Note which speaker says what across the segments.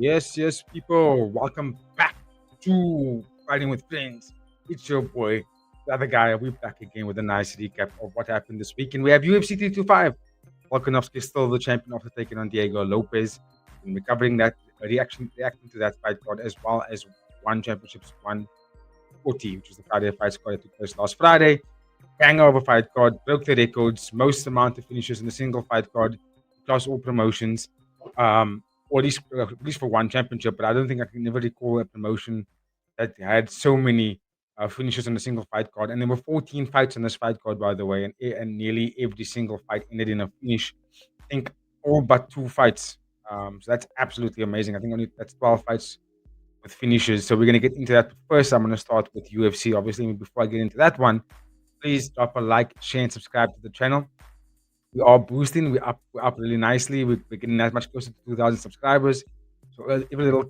Speaker 1: Yes, people. Welcome back to Fighting with Friends. It's your boy, the other guy. We're back again with a nice recap of what happened this weekend. We have UFC 325. Volkanovski is still the champion after taking on Diego Lopez. And we're covering that reacting to that fight card, as well as One Championships 140, which was the Friday fight card that took place last Friday. Banger of a fight card, broke the records, most amount of finishes in a single fight card across all promotions. Or at least for one championship, but I don't think I can never recall a promotion that had so many finishes on a single fight card. And there were 14 fights on this fight card, by the way, and nearly every single fight ended in a finish. I think all but two fights. So that's absolutely amazing. I think only that's 12 fights with finishes. So we're going to get into that. First, I'm going to start with UFC. Obviously, before I get into that one, please drop a like, share, and subscribe to the channel. We are boosting. We're up really nicely. We're getting that much closer to 2,000 subscribers. So every little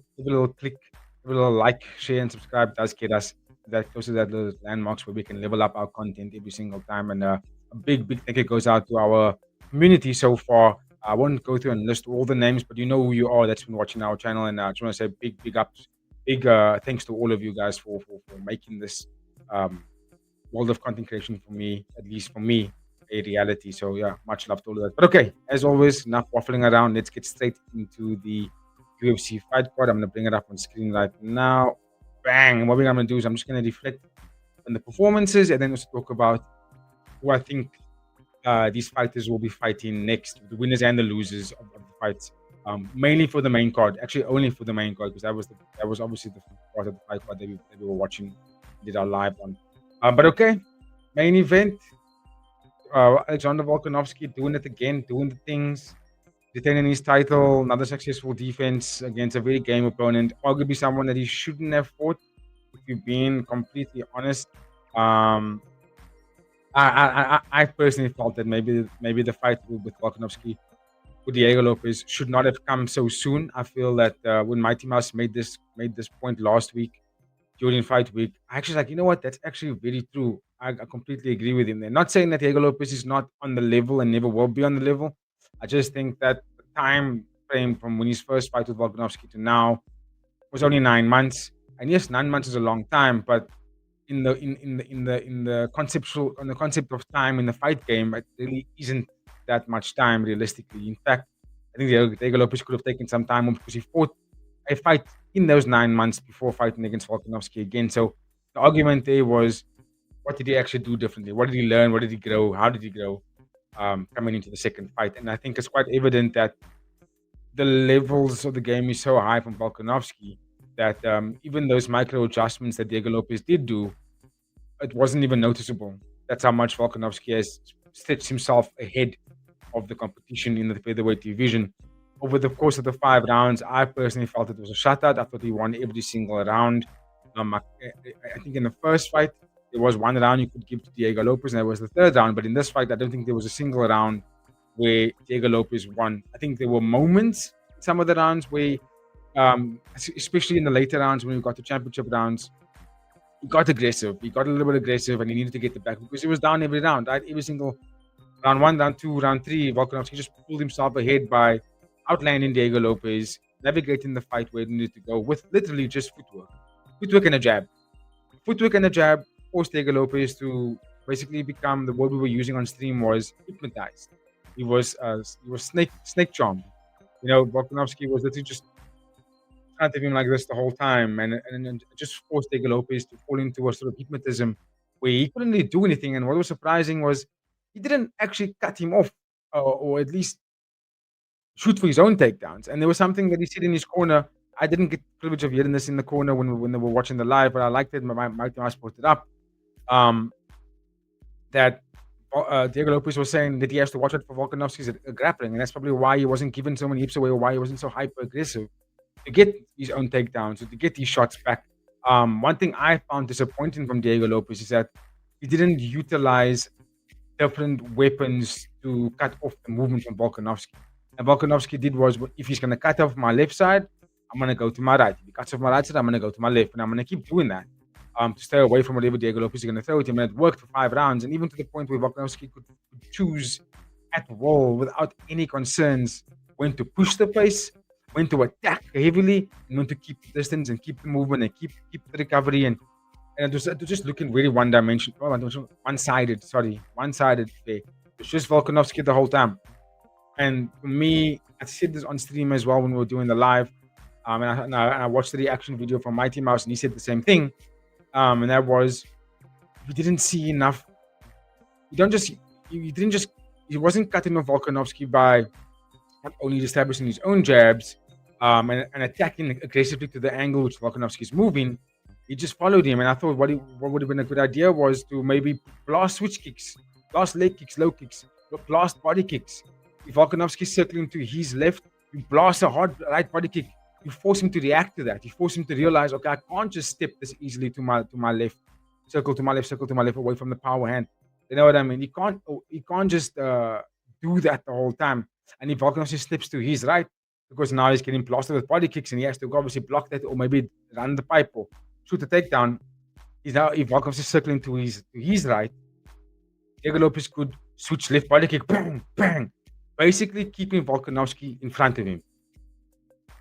Speaker 1: click, every little like, share, and subscribe does get us that closer to that little landmarks where we can level up our content every single time. And a big thank you goes out to our community so far. I won't go through and list all the names, but you know who you are that's been watching our channel. And I just want to say big ups, big thanks to all of you guys for making this um, world of content creation for me, at least for me, a reality. So yeah, much love to all of that. But okay, as always, enough waffling around. Let's get straight into the UFC fight card. I'm gonna bring it up on screen right now. Bang! And what we're gonna do is I'm just gonna reflect on the performances and then also talk about who I think these fighters will be fighting next, the winners and the losers of the fights. Mainly for the main card, actually only for the main card because that was obviously the part of the fight card that we were watching, did our live on. But okay, main event. Alexander Volkanovski doing it again, doing the things, retaining his title, another successful defense against a very game opponent, arguably someone that he shouldn't have fought, if you're being completely honest. Um, I personally felt that maybe the fight with Volkanovski with Diego Lopez should not have come so soon. I feel that when Mighty Mouse made this point last week during fight week, I actually like, you know what? That's actually very true. I completely agree with him there. Not saying that Diego Lopez is not on the level and never will be on the level. I just think that the time frame from when his first fight with Volkanovski to now was only 9 months. And yes, 9 months is a long time, but in the concept of time in the fight game, it really isn't that much time realistically. In fact, I think Diego Lopez could have taken some time off because he fought a fight in those 9 months before fighting against Volkanovski again. So the argument there was, what did he actually do differently? What did he learn? What did he grow? How did he grow coming into the second fight? And I think it's quite evident that the levels of the game is so high from Volkanovski that even those micro adjustments that Diego Lopez did do, it wasn't even noticeable. That's how much Volkanovski has stretched himself ahead of the competition in the featherweight division. Over the course of the 5 rounds, I personally felt it was a shutout. I thought he won every single round. I think in the first fight, there was one round you could give to Diego Lopez, and that was the third round. But in this fight, I don't think there was a single round where Diego Lopez won. I think there were moments in some of the rounds where, especially in the later rounds when we got to championship rounds, he got aggressive. He got a little bit aggressive, and he needed to get the back because he was down every round. Right? Every single round one, round two, round three, Volkanovski just pulled himself ahead by outlanding Diego Lopez, navigating the fight where he needed to go with literally just footwork and a jab. Footwork and a jab forced Diego Lopez to basically become the word we were using on stream was hypnotized. He was snake charmed. Volkanovski was literally just in front of him like this the whole time, and just forced Diego Lopez to fall into a sort of hypnotism where he couldn't really do anything. And what was surprising was he didn't actually cut him off, or at least shoot for his own takedowns. And there was something that he said in his corner. I didn't get the privilege of hearing this in the corner when they were watching the live, but I liked it. Mike Dimas put it up. Um, that Diego Lopez was saying that he has to watch out for Volkanovski's grappling, and that's probably why he wasn't given so many hips away, or why he wasn't so hyper aggressive to get his own takedowns, to get these shots back. One thing I found disappointing from Diego Lopez is that he didn't utilize different weapons to cut off the movement from Volkanovski. And Volkanovski did was, if he's going to cut off my left side, I'm going to go to my right. If he cuts off my right side, I'm going to go to my left. And I'm going to keep doing that to stay away from whatever Diego Lopez is going to throw at him. And it worked for 5 rounds. And even to the point where Volkanovski could choose at will without any concerns when to push the pace went to attack heavily and went to keep the distance and keep the movement and keep the recovery and it was just looking very one-sided. Sorry, one-sided play. It was just Volkanovski the whole time. And for me, I said this on stream as well when we were doing the live. And I watched the reaction video from Mighty Mouse, and he said the same thing. And that was, we didn't see enough. You don't just, you didn't just, he wasn't cutting off Volkanovski by not only establishing his own jabs, and attacking aggressively to the angle which Volkanovski is moving. He just followed him, and I thought what would have been a good idea was to maybe blast switch kicks, blast leg kicks, low kicks, blast body kicks. If Volkanovski's circling to his left, you blast a hard right body kick. You force him to react to that. You force him to realize, okay, I can't just step this easily to my left, circle to my left, away from the power hand. You know what I mean? You can't just do that the whole time. And if Volkanovski slips to his right, because now he's getting blasted with body kicks, and he has to obviously block that, or maybe run the pipe or shoot the takedown. He's now, if Volkanovski is circling to his right, Diego Lopez could switch left body kick, bang, bang, basically keeping Volkanovski in front of him.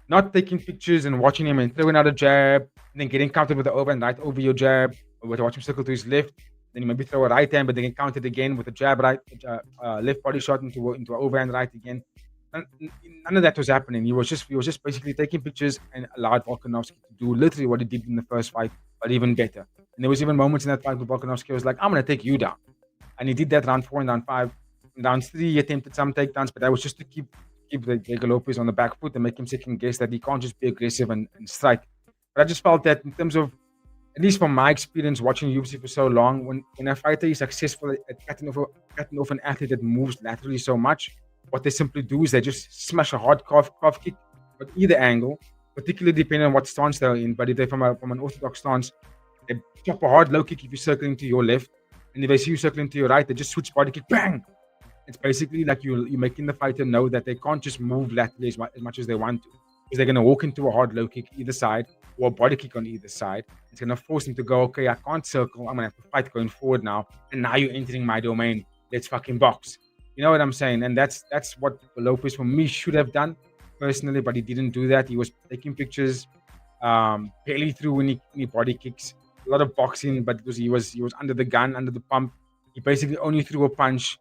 Speaker 1: Not taking pictures and watching him and throwing out a jab, and then getting countered with the over and right over your jab, or to watch him circle to his left. Then you maybe throw a right hand, but then get countered again with a jab right, left body shot into an overhand right again. None of that was happening. He was just basically taking pictures and allowed Volkanovski to do literally what he did in the first fight, but even better. And there was even moments in that fight where Volkanovski was like, "I'm gonna take you down," and he did that round 4 and round 5. In round 3, he attempted some takedowns, but that was just to keep the Diego Lopez on the back foot and make him second guess that he can't just be aggressive and strike. But I just felt that in terms of, at least from my experience watching UFC for so long, when a fighter is successful at cutting off an athlete that moves laterally so much, what they simply do is they just smash a hard calf kick at either angle, particularly depending on what stance they're in. But if they're from an orthodox stance, they chop a hard low kick if you're circling to your left, and if they see you circling to your right, they just switch body kick, bang! It's basically like you're making the fighter know that they can't just move laterally as much as they want to, because they're going to walk into a hard low kick either side or a body kick on either side. It's going to force them to go, okay, I can't circle, I'm going to have to fight going forward now, and now you're entering my domain, let's fucking box. You know what I'm saying? And that's what Lopez, for me, should have done personally, but he didn't do that. He was taking pictures, barely threw any body kicks, a lot of boxing, but he was under the gun, under the pump. He basically only threw a punch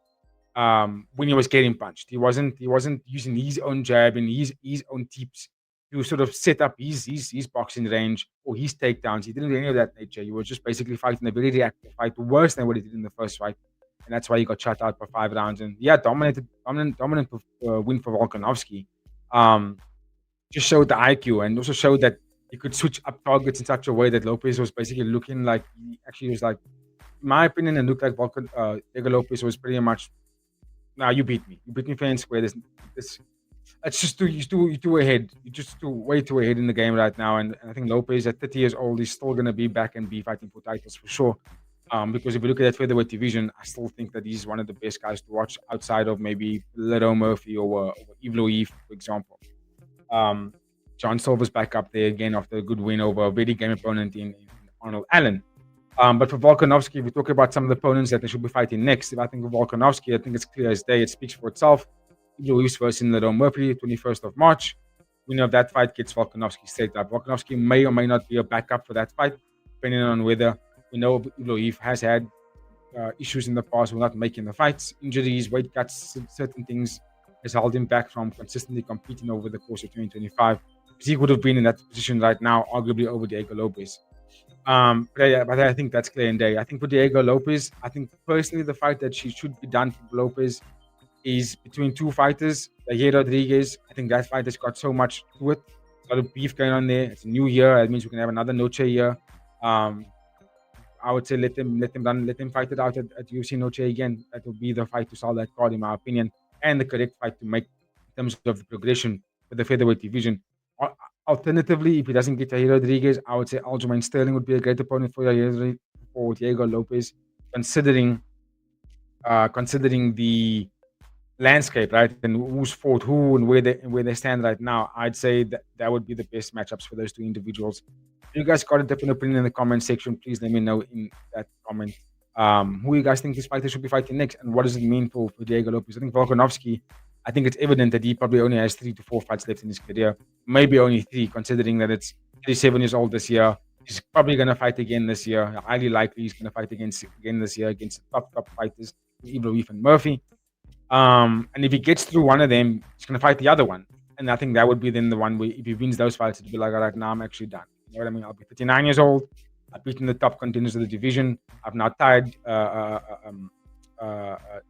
Speaker 1: when he was getting punched. He wasn't using his own jab and his own tips to sort of set up his boxing range or his takedowns. He didn't do any of that nature. He was just basically fighting a very reactive fight, worse than what he did in the first fight. And that's why he got shut out for 5 rounds. And yeah, dominant win for Volkanovski. Just showed the IQ and also showed that he could switch up targets in such a way that Lopez was basically looking like he actually was like, in my opinion, it looked like Diego Lopez was pretty much, nah, you beat me. You beat me fair and square. It's just you're too ahead. You're just way too ahead in the game right now. And I think Lopez at 30 years old is still going to be back and be fighting for titles for sure. Because if you look at that featherweight division, I still think that he's one of the best guys to watch outside of maybe Ledo Murphy or Evlo Eve, for example. John Silver's back up there again after a good win over a very game opponent in Arnold Allen. But for Volkanovski, if we talk about some of the opponents that they should be fighting next, if I think of Volkanovski, I think it's clear as day. It speaks for itself. Evlo Eve's versus Ledo Murphy, 21st of March. Winner of that fight gets Volkanovski straight up. Volkanovski may or may not be a backup for that fight, depending on whether. We know Evlo Eve has had issues in the past with not making the fights, injuries, weight cuts, certain things has held him back from consistently competing over the course of 2025. Because he would have been in that position right now, arguably over Diego Lopez. But I think that's clear and day. I think for Diego Lopez, I think personally the fight that she should be done for Lopez is between two fighters, Yair Rodriguez. I think that fight has got so much to it. A lot of beef going on there. It's a new year. That means we can have another Noche year. I would say let them fight it out at UFC Noche again. That will be the fight to solve that card, in my opinion, and the correct fight to make in terms of the progression for the featherweight division. Alternatively, if he doesn't get Yair Rodriguez, I would say Aljamain Sterling would be a great opponent for Diego Lopez, considering the landscape, right, and who's fought who and where they stand right now. I'd say that would be the best matchups for those two individuals. If you guys got a different opinion in the comment section, please let me know in that comment. Who you guys think this fighter should be fighting next, and what does it mean for Diego Lopez? I think Volkanovski I think it's evident that he probably only has 3 to 4 fights left in his career. Maybe only 3, considering that it's 37 years old this year. He's probably going to fight again this year. Highly likely he's going to fight again this year against the top fighters, Ibrahim and Murphy. And if he gets through one of them, he's going to fight the other one. And I think that would be then the one where if he wins those fights, it'd be like, all right, now I'm actually done. You know what I mean? I'll be 39 years old. I've beaten the top contenders of the division. I've now tied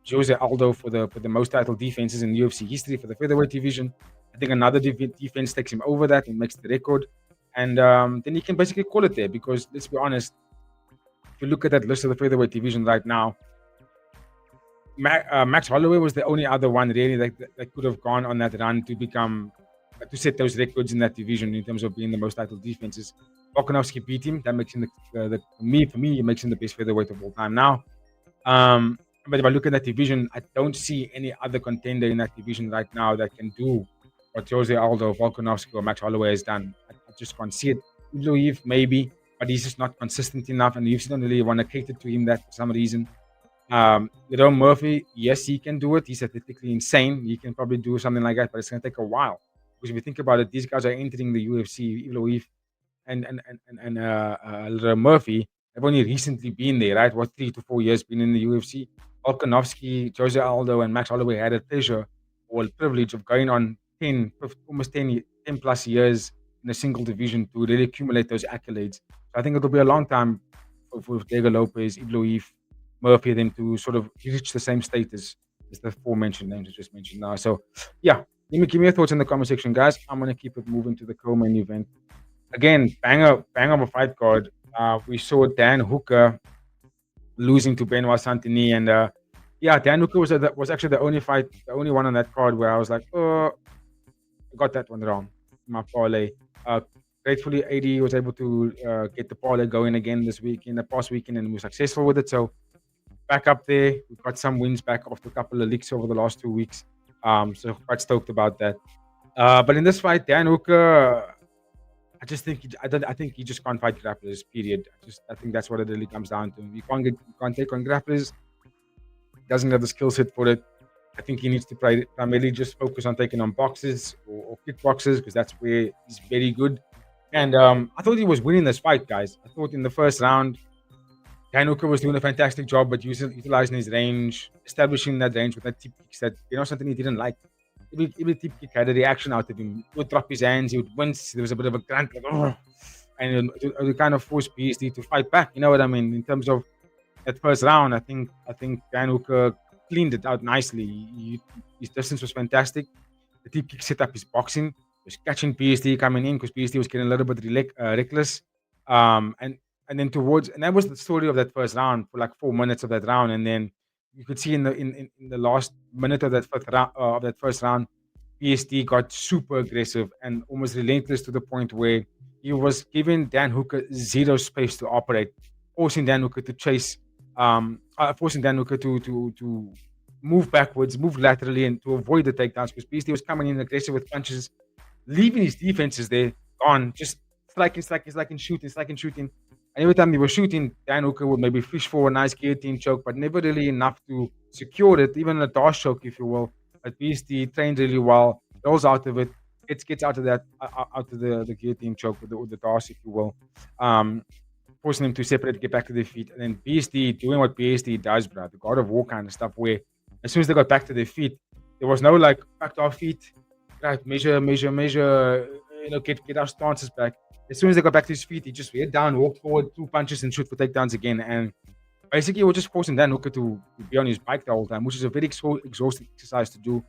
Speaker 1: Jose Aldo for the most title defenses in UFC history for the featherweight division. I think another defense takes him over that and makes the record. And then he can basically call it there because, let's be honest, if you look at that list of the featherweight division right now, Max Holloway was the only other one really that could have gone on that run to set those records in that division in terms of being the most title defenses. Volkanovski beat him. That makes him for me, it makes him the best featherweight of all time now. But if I look at that division, I don't see any other contender in that division right now that can do what Jose Aldo, Volkanovski, or Max Holloway has done. I just can't see it. Ibrahim maybe, but he's just not consistent enough, and the UFC don't really want to cater to him that for some reason. Murphy, yes, he can do it. He's athletically insane. He can probably do something like that, but it's going to take a while. Because if you think about it, these guys are entering the UFC. Ibrahim and Murphy have only recently been there, right? 3 to 4 years been in the UFC. Volkanovski, Jose Aldo, and Max Holloway had a pleasure or privilege of going on almost 10 plus years in a single division to really accumulate those accolades. So I think it'll be a long time for Diego Lopez, Ibrahim, Murphy, them to sort of reach the same status as the aforementioned names I just mentioned now. So, yeah, give me your thoughts in the comment section, guys. I'm going to keep it moving to the co-main event. Again, bang of a fight card. We saw Dan Hooker losing to Benoit Santini, and Dan Hooker was actually the only one on that card where I was like, oh, I got that one wrong. My parlay. Gratefully, AD was able to get the parlay going again this past weekend, and was successful with it. So back up there, we've got some wins back after a couple of leaks over the last 2 weeks. So quite stoked about that. But in this fight, Dan Hooker, I think he just can't fight grapplers. Period. I think that's what it really comes down to. You can't take on grapplers. Doesn't have the skill set for it. I think he needs to primarily just focus on taking on boxes or kickboxes because that's where he's very good. And I thought he was winning this fight, guys. I thought in the first round, Dan Hooker was doing a fantastic job, but utilizing his range, establishing that range with that tip kicks that something he didn't like. Every tip kick had a reaction out of him. He would drop his hands, he would wince. There was a bit of a grunt, like, oh, and it would kind of force PSD to fight back. You know what I mean? In terms of that first round, I think Dan Hooker cleaned it out nicely. His distance was fantastic. The tip kick set up his boxing. He was catching PSD coming in because PSD was getting a little bit reckless. And then and that was the story of that first round for like 4 minutes of that round, and then you could see in the last minute of that first round, PSD got super aggressive and almost relentless to the point where he was giving Dan Hooker zero space to operate, forcing Dan Hooker to chase, forcing Dan Hooker to move backwards, move laterally, and to avoid the takedowns because PSD was coming in aggressive with punches, leaving his defenses there gone, just striking, shooting. And every time he was shooting, Dan Hooker would maybe fish for a nice guillotine choke, but never really enough to secure it, even a dash choke, if you will. But PSD trained really well, rolls out of it, gets out of the guillotine choke with the dash, if you will, forcing him to separate, get back to their feet. And then PSD doing what PSD does, bro, the God of War kind of stuff, where as soon as they got back to their feet, there was no like back to our feet, right? Measure, get our stances back. As soon as they got back to his feet, he just went down, walked forward, threw punches, and shoot for takedowns again. And basically, we're just forcing Dan Hooker to be on his bike the whole time, which is a very exhausting exercise to do.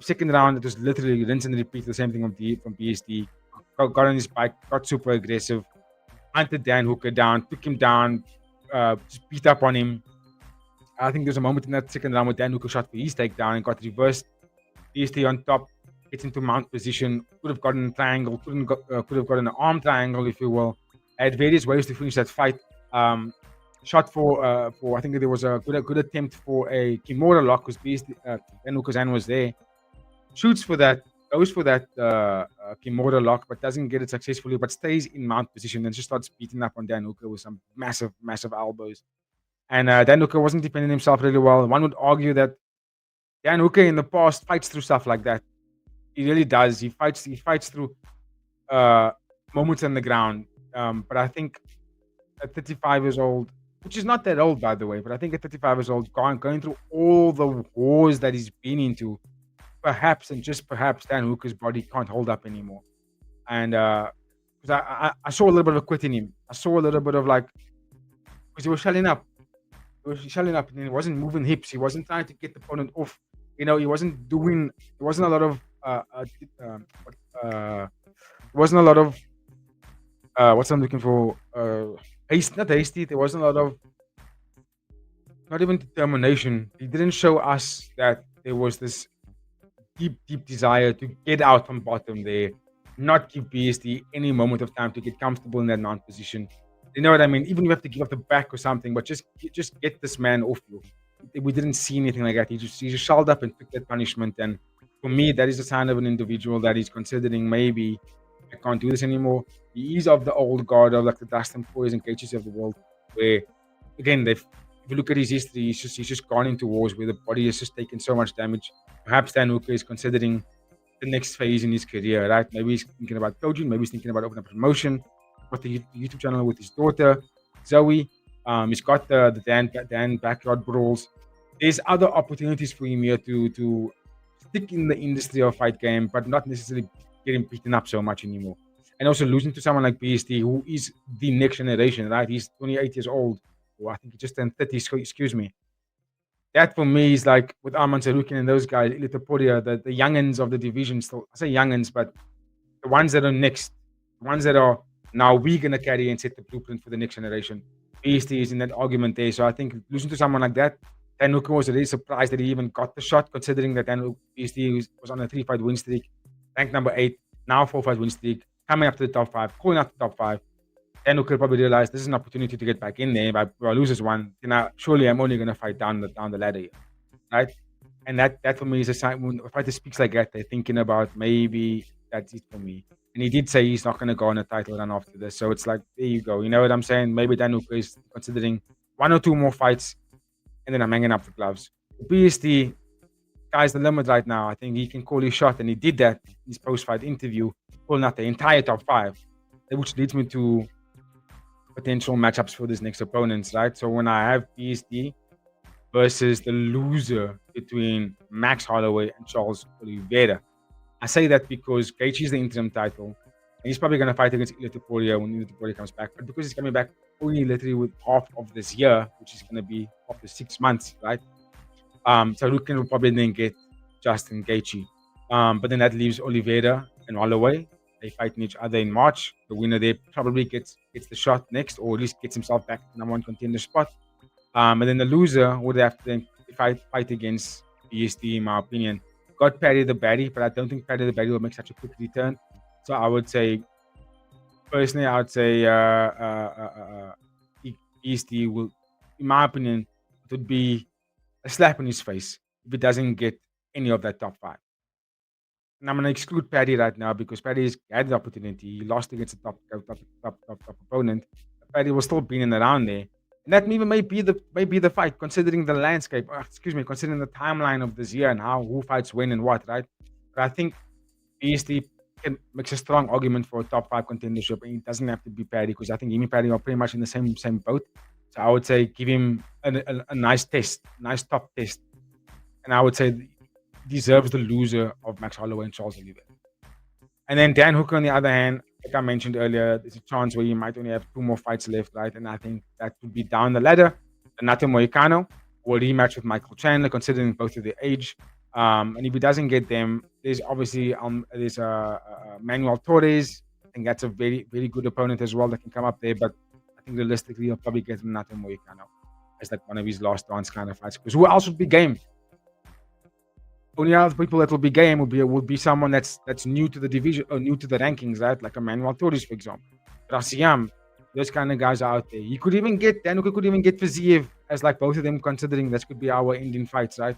Speaker 1: Second round, it was literally rinse and repeat the same thing from PSD. Got on his bike, got super aggressive, hunted Dan Hooker down, took him down, just beat up on him. I think there's a moment in that second round where Dan Hooker shot for his takedown and got reversed. PSD on top. Gets into mount position, could have gotten a triangle, could have gotten an arm triangle, if you will. Had various ways to finish that fight. Shot for I think there was a good attempt for a Kimura lock because Dan Hooker's hand was there. Shoots for that, goes for that Kimura lock, but doesn't get it successfully, but stays in mount position and just starts beating up on Dan Hooker with some massive elbows. And Dan Hooker wasn't defending himself really well. One would argue that Dan Hooker in the past fights through stuff like that. He really does. He fights through uh, moments on the ground. But I think at 35 years old, which is not that old, by the way, but I think at 35 years old, going through all the wars that he's been into, perhaps and just perhaps Dan Hooker's body can't hold up anymore. And because I saw a little bit of a quit in him. I saw a little bit of like, because he was shelling up. He was shelling up and he wasn't moving hips. He wasn't trying to get the opponent off. He wasn't doing, there wasn't a lot of, uh, there wasn't a lot of, what's I'm looking for? Not hasty. There wasn't a lot of, not even determination. He didn't show us that there was this deep desire to get out from bottom there, not give BSD any moment of time to get comfortable in that mount position. You know what I mean? Even if you have to give up the back or something, but just get this man off you. We didn't see anything like that. He just shelled up and took that punishment. And for me, that is a sign of an individual that is considering maybe I can't do this anymore. He is of the old guard of like the Dustin Poiriers and Gaethjes of the world, where again if you look at his history, he's just gone into wars where the body has just taken so much damage. Perhaps Dan Hooker is considering the next phase in his career, right? Maybe he's thinking about coaching, maybe he's thinking about opening a promotion, got the YouTube channel with his daughter, Zoe. He's got the Dan backyard brawls. There's other opportunities for him here to stick in the industry of fight game, but not necessarily getting beaten up so much anymore. And also losing to someone like BST, who is the next generation, right? He's 28 years old. Or I think he just turned 30, excuse me. That for me is like with Arman Sarukian and those guys, Ilitaporia, the youngins of the division still. I say youngins, but the ones that are next, the ones that are now we're going to carry and set the blueprint for the next generation. BST is in that argument there. So I think losing to someone like that, Dan Hooker was really surprised that he even got the shot, considering that BST was on a 3-fight win streak, ranked number 8, now 4-fight win streak, coming up to the top 5, calling out the top 5. Dan Hooker probably realized this is an opportunity to get back in there. If I lose this one, surely I'm only going to fight down the ladder here, right? And that for me is a sign when a fighter speaks like that, they're thinking about maybe that's it for me. And he did say he's not going to go on a title run after this. So it's like, there you go. You know what I'm saying? Maybe Dan Hooker is considering 1 or 2 more fights, and then I'm hanging up the gloves. BST, guy's the limit right now. I think he can call his shot, and he did that in his post-fight interview, pulling out the entire top 5, which leads me to potential matchups for these next opponents, right? So when I have BST versus the loser between Max Holloway and Charles Oliveira, I say that because Gaethje is the interim title, and he's probably going to fight against Ilitaporia when Ilitaporia comes back. But because he's coming back only literally with half of this year, which is going to be after 6 months, right? So Rukin will probably then get Justin Gaethje. But then that leaves Oliveira and Holloway. They fight each other in March. The winner there probably gets the shot next, or at least gets himself back to number 1 contender spot. And then the loser would have to then fight against BST, in my opinion. Got Paddy the Baddy, but I don't think Paddy the Baddy will make such a quick return. So I would say, personally, I would say BST will, in my opinion, it would be a slap in his face if he doesn't get any of that top 5. And I'm going to exclude Paddy right now because Paddy had the opportunity. He lost against a top opponent. Paddy was still being around there. And that even may be the fight, considering the landscape, considering the timeline of this year and who fights when and what, right? But I think BST makes a strong argument for a top 5 contendership, and it doesn't have to be Paddy, because I think him and Paddy are pretty much in the same boat. So I would say give him a nice test, nice top test. And I would say deserves the loser of Max Holloway and Charles Oliveira. And then Dan Hooker, on the other hand, like I mentioned earlier, there's a chance where he might only have 2 more fights left, right? And I think that would be down the ladder. Renato Moicano will rematch with Michael Chandler, considering both of their age. And if he doesn't get them, there's obviously Manuel Torres. I think that's a very, very good opponent as well that can come up there. But I think realistically, he'll probably get Renato Moicano as like one of his last dance kind of fights. Because who else would be game? Only other people that will be game would be someone that's new to the division or new to the rankings, right? Like a Manuel Torres, for example. Rasiam, those kind of guys are out there. You could even get Dan Hooker could even get Fiziev as like both of them, considering this could be our Indian fights, right?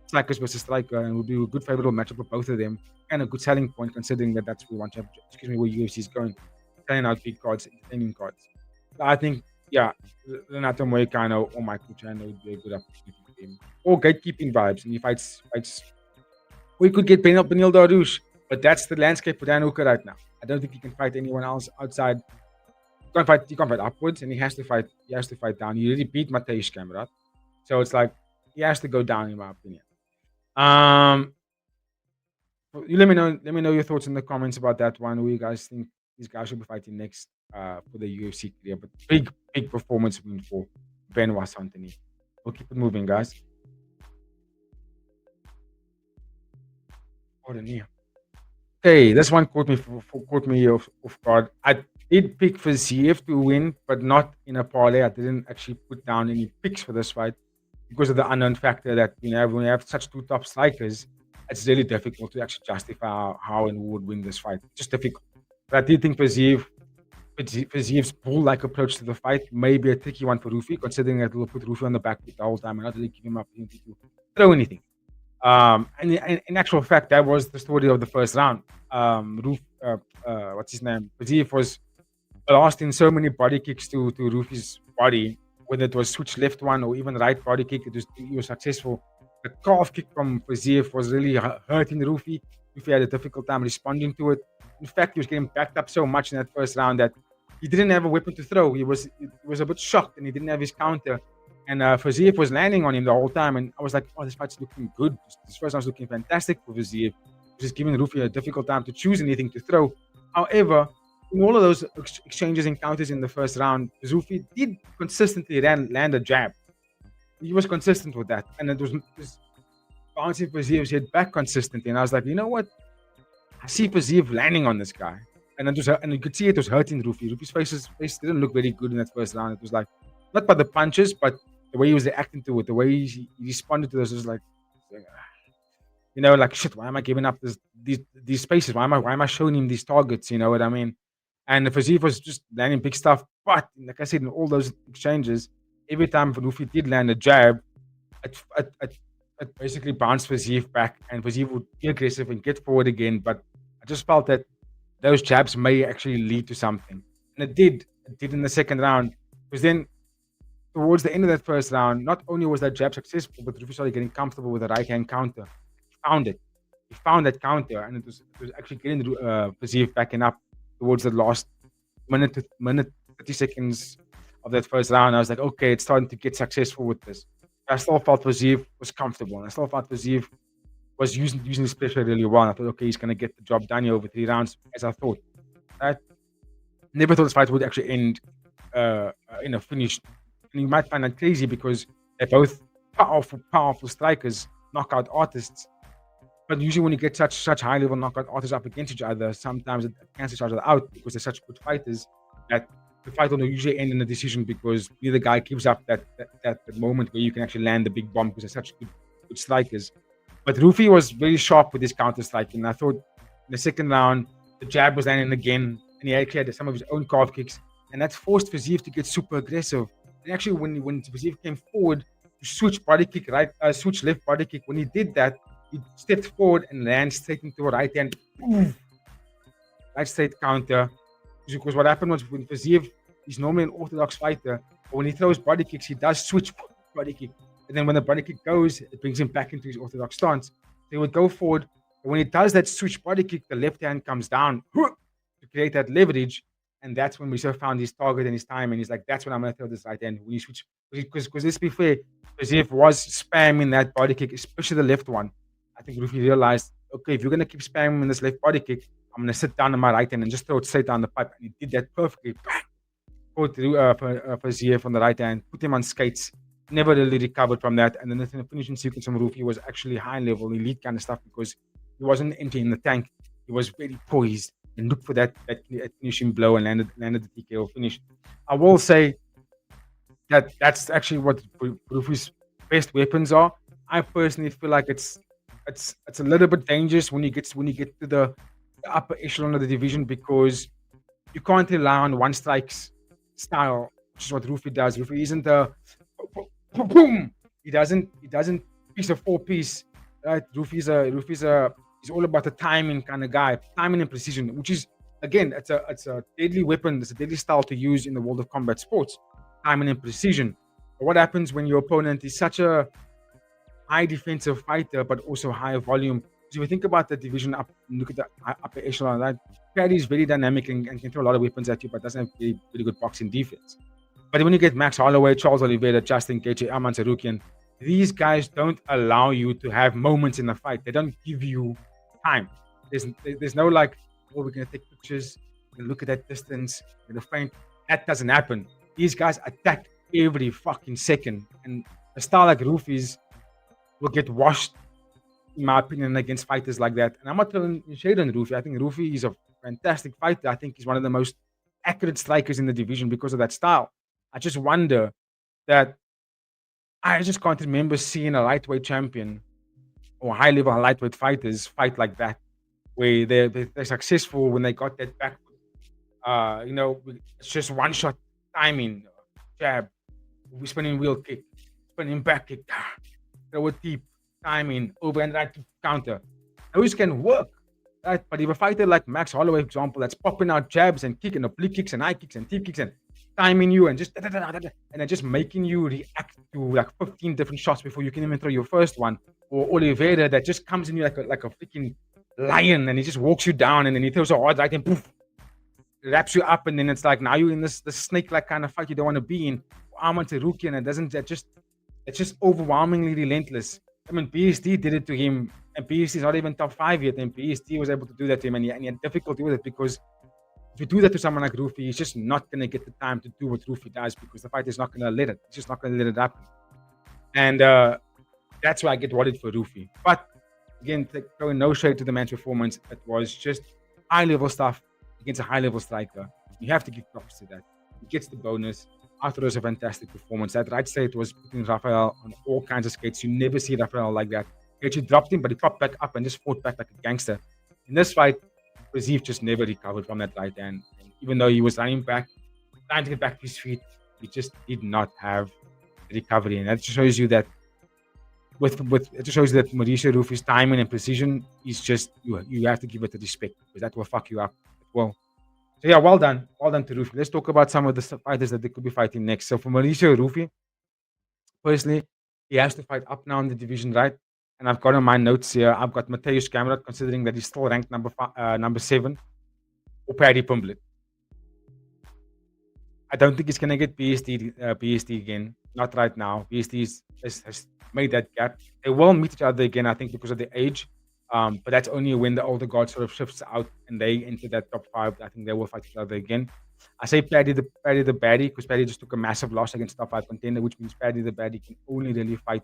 Speaker 1: Strikers versus striker, and would be a good favorable matchup for both of them, and a good selling point considering that that's where UFC is going, selling out big cards, entertaining cards. So I think Yeah, Renato Moicano or Michael Chandler would be a good opportunity for him. Or gatekeeping vibes, and he fights. Or he could get Benil Darush, but that's the landscape for Dan Hooker right now. I don't think he can fight anyone else outside. He can't fight upwards, and he has to fight. He has to fight down. He already beat Mateusz Gamrot, so it's like he has to go down, in my opinion. Um, you let me know. Let me know your thoughts in the comments about that one. Who you guys think these guys should be fighting next for the UFC career? But big performance win for Benoit Anthony. We'll keep it moving, guys. Pardon me. Okay, this one caught me off guard. I did pick for Ziev to win, but not in a parlay. I didn't actually put down any picks for this fight because of the unknown factor that when you have such two top strikers, it's really difficult to actually justify how and who would win this fight. Just difficult. But I did think for Ziev's bull-like approach to the fight may be a tricky one for Rufi, considering that it will put Rufi on the back foot the whole time and not really give him an opportunity to throw anything. And in actual fact, that was the story of the first round. What's his name? Ziev was blasting so many body kicks to Rufi's body, whether it was switch left one or even right body kick. He was successful. The calf kick from Faziev was really hurting Rufi. Rufi had a difficult time responding to it. In fact, he was getting backed up so much in that first round that he didn't have a weapon to throw. He was a bit shocked and he didn't have his counter. And Faziev was landing on him the whole time. And I was like, oh, this fight's looking good. This first round's looking fantastic for Faziev. Just giving Rufi a difficult time to choose anything to throw. However, in all of those exchanges encounters in the first round, Rufi did consistently land a jab. He was consistent with that. And it was bouncing Faziev's head back consistently. And I was like, you know what? I see Faziev landing on this guy. And you could see it was hurting Rufi. Rufi's face didn't look very good in that first round. It was like, not by the punches, but the way he was reacting to it, the way he responded to this was like, like shit. Why am I giving up these spaces? Why am I showing him these targets? You know what I mean? And Faziev was just landing big stuff. But like I said, in all those exchanges, every time Rufi did land a jab, it basically bounced Faziev back, and Faziev would be aggressive and get forward again. But I just felt that those jabs may actually lead to something, and it did. It did in the second round, because then towards the end of that first round, not only was that jab successful, but Rufi started getting comfortable with the right hand counter. He found it. He found that counter, and it was actually getting Faziev backing up towards the last minute 30 seconds of that first round. I was like, okay, it's starting to get successful with this. I still felt Faziev was comfortable, and I still thought Faziev was using his pressure really well. And I thought, okay, he's going to get the job done here over 3 rounds, as I thought. I never thought this fight would actually end in a finish. And you might find that crazy because they're both powerful strikers, knockout artists. But usually when you get such high-level knockout artists up against each other, sometimes it cancels each other out because they're such good fighters that the fight will usually end in a decision because neither guy gives up that moment where you can actually land the big bomb because they're such good strikers. But Rufi was very sharp with his counter striking. I thought in the second round, the jab was landing again, and he actually had some of his own calf kicks, and that forced Faziev to get super aggressive. And actually, when Faziev came forward to switch body kick switch left body kick, when he did that, he stepped forward and ran straight into a right hand, right straight counter. Because what happened was when Faziev, he's normally an orthodox fighter, but when he throws body kicks, he does switch body kick. And then when the body kick goes, it brings him back into his orthodox stance. So he would go forward. But when he does that switch body kick, the left hand comes down to create that leverage. And that's when we sort of found his target and his time. And he's like, that's when I'm going to throw this right hand. When you switch, because let's be fair, Faziev was spamming that body kick, especially the left one. I think Rufi realized, okay, if you're going to keep spamming this left body kick, I'm going to sit down on my right hand and just throw it straight down the pipe. And he did that perfectly. Caught Faziev on the right hand, put him on skates, never really recovered from that. And then the finishing sequence from Rufi was actually high level, elite kind of stuff because he wasn't emptying the tank. He was very poised and looked for that finishing blow and landed the TKO finish. I will say that that's actually what Rufi's best weapons are. I personally feel like it's a little bit dangerous when you get to the upper echelon of the division because you can't rely on one strikes style, which is what Rufi does. Rufi isn't a boom. He doesn't piece of 4-piece. Right? Rufi's he's all about the timing kind of guy, timing and precision, which is again it's a deadly weapon. It's a deadly style to use in the world of combat sports. timing and precision. But what happens when your opponent is such a high defensive fighter, but also high volume? So if you think about the division up, look at the upper echelon, right? Paddy is very dynamic and can throw a lot of weapons at you, but doesn't have very good boxing defense. But when you get Max Holloway, Charles Oliveira, Justin Gaethje, Arman Tsarukyan, these guys don't allow you to have moments in the fight. They don't give you time. There's no like, oh, we're gonna take pictures, we're gonna look at that distance, we're gonna feint. That doesn't happen. These guys attack every fucking second, and a style like Rufy's will get washed, in my opinion, against fighters like that. And I'm not throwing shade on Rufy. I think Rufy is a fantastic fighter. I think he's one of the most accurate strikers in the division because of that style. I just wonder that I just can't remember seeing a lightweight champion or high level lightweight fighters fight like that, where they're successful when they got that back. It's just one shot timing, jab, spinning wheel kick, spinning back kick, throw it deep, timing, over and right to counter. Those can work, right? But if a fighter like Max Holloway, for example, that's popping out jabs and kicking oblique kicks and high kicks and deep kicks and timing you and just and then just making you react to like 15 different shots before you can even throw your first one, or Oliveira that just comes in you like a freaking lion and he just walks you down and then he throws a hard right and poof, wraps you up, and then it's like now you're in this snake-like kind of fight you don't want to be in. Arman Tsarukyan, and it's just overwhelmingly relentless. I mean, BSD did it to him, and BSD is not even top 5 yet, and BSD was able to do that to him, and he had difficulty with it because if you do that to someone like Rufy, he's just not going to get the time to do what Rufy does because the fight is not going to let it. It's just not going to let it happen. And that's why I get worried for Rufy. But again, throwing no shade to the man's performance, it was just high-level stuff against a high-level striker. You have to give props to that. He gets the bonus. Arthur was a fantastic performance. That right straight was putting Rafael on all kinds of skates. You never see Rafael like that. He actually dropped him, but he popped back up and just fought back like a gangster. In this fight, Razif just never recovered from that right hand. And even though he was running back, trying to get back to his feet, he just did not have the recovery. And that just shows you that it just shows that Mauricio Rufy's timing and precision is just you have to give it the respect because that will fuck you up. Well, so yeah, well done to Rufy. Let's talk about some of the fighters that they could be fighting next. So for Mauricio Rufy, personally, he has to fight up now in the division, right? And I've got on my notes here. I've got Mateusz Gamrot, considering that he's still ranked number 7, or Paddy Pimblett. I don't think he's gonna get BSD again. Not right now. BSD has made that gap. They will meet each other again, I think, because of the age. But that's only when the older guard sort of shifts out and they enter that top 5. I think they will fight each other again. I say Paddy the baddie because Paddy just took a massive loss against top 5 contender, which means Paddy the baddie can only really fight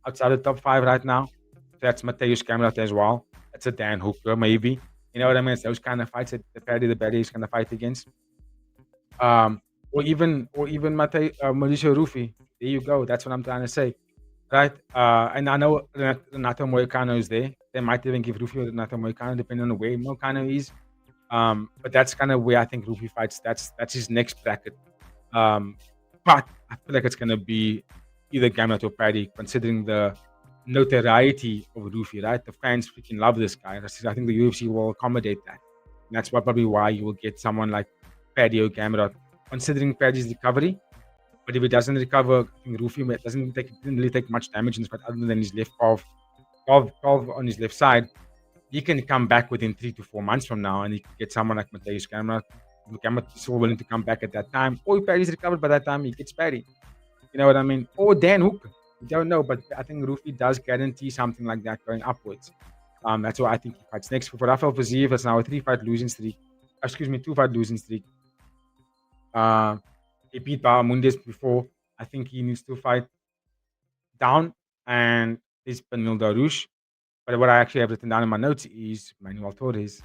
Speaker 1: outside the top 5 right now. So that's Mateusz Gamrot as well. That's a Dan Hooker, maybe. You know what I mean? It's those kind of fights that the Paddy the baddie is going to fight against. Or even Mauricio Rufy. There you go. That's what I'm trying to say, right? And I know Renato Moicano is there. They might even give Rufy or Renato Moicano, depending on where Moicano is. But that's kind of where I think Rufy fights. That's his next bracket. But I feel like it's gonna be either Gamrot or Paddy, considering the notoriety of Rufy, right? The fans freaking love this guy. I think the UFC will accommodate that. And that's probably why you will get someone like Paddy or Gamrot, considering Paddy's recovery. But if he doesn't recover, I think Rufy didn't really take much damage in this fight other than his left calf on his left side. He can come back within 3 to 4 months from now and he can get someone like Mateusz Gamrot. Gamrot is still willing to come back at that time. Or if Paddy's recovered by that time, he gets Paddy. You know what I mean? Or Dan Hooker. We don't know, but I think Rufy does guarantee something like that going upwards. That's why I think he fights next. For Rafael Fiziev, it's now a 2-fight losing streak. He beat Bahamundes before. I think he needs to fight down and he's Benil Darush. But what I actually have written down in my notes is Manuel Torres.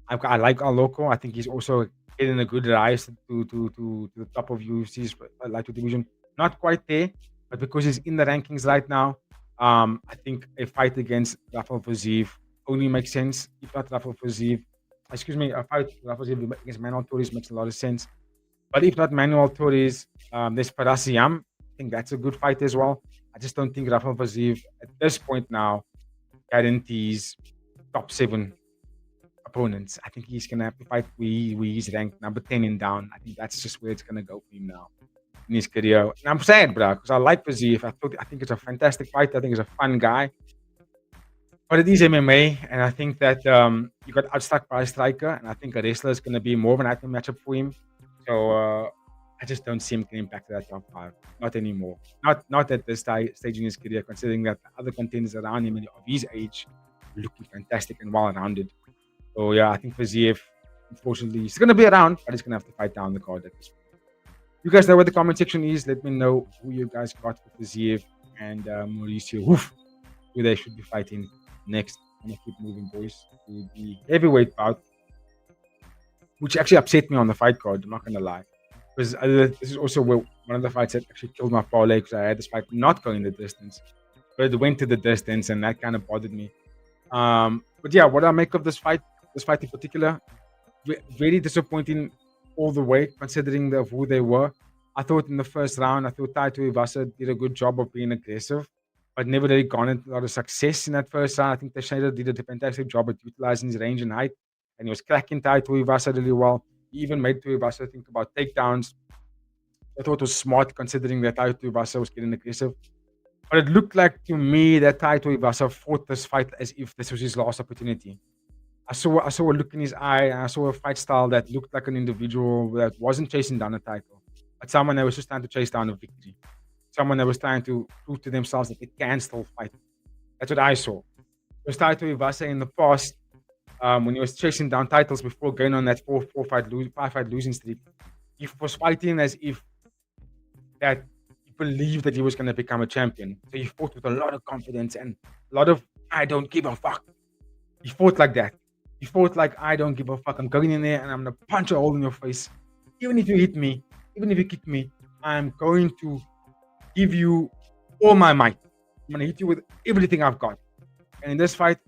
Speaker 1: I like our local. I think he's also getting a good rise to the top of UFC's lightweight division. Not quite there, but because he's in the rankings right now, I think a fight against Rafael Fiziev only makes sense. If not Rafael Fiziev, a fight Rafael Fiziev against Manuel Torres makes a lot of sense. But if not Manuel Torres, there's Parasiam. I think that's a good fight as well. I just don't think Rafael Fiziev at this point now guarantees top 7 opponents. I think he's going to have to fight where he's ranked number 10 and down. I think that's just where it's going to go for him now. in his career. And I'm sad, bro, because I like Fiziev. I think it's a fantastic fighter. I think he's a fun guy. But it is MMA, and I think that you got outstuck by a striker, and I think a wrestler is going to be more of an item matchup for him. So I just don't see him getting back to that top five, not anymore. Not at this stage in his career, considering that the other contenders around him and of his age are looking fantastic and well-rounded. So yeah, I think Fiziev, unfortunately, he's going to be around, but he's going to have to fight down the card at this point. You guys know what the comment section is. Let me know who you guys got for Fiziev and Mauricio, who they should be fighting next. I'm gonna keep moving, boys, to the heavyweight bout, which actually upset me on the fight card. I'm not gonna lie, because this is also one of the fights that actually killed my parlay, because I had this fight not going the distance, but it went to the distance, and that kind of bothered me. But yeah, what I make of this fight in particular, very disappointing all the way, considering who they were. I thought in the first round, I thought Taito Iwasa did a good job of being aggressive, but never really garnered a lot of success in that first round. I think Teixeira did a fantastic job at utilizing his range and height, and he was cracking Taito Iwasa really well. He even made Taito Iwasa think about takedowns. I thought it was smart, considering that Taito Iwasa was getting aggressive. But it looked like to me that Taito Iwasa fought this fight as if this was his last opportunity. I saw a look in his eye, and I saw a fight style that looked like an individual that wasn't chasing down a title, but someone that was just trying to chase down a victory. Someone that was trying to prove to themselves that they can still fight. That's what I saw. Because Taito Iwasa in the past, when he was chasing down titles before going on that five fight losing streak, he was fighting as if that he believed that he was going to become a champion. So he fought with a lot of confidence and a lot of I don't give a fuck. He fought like that. He fought like I don't give a fuck. I'm going in there and I'm gonna punch a hole in your face. Even if you hit me, even if you kick me, I'm going to give you all my might. I'm gonna hit you with everything I've got. And in this fight,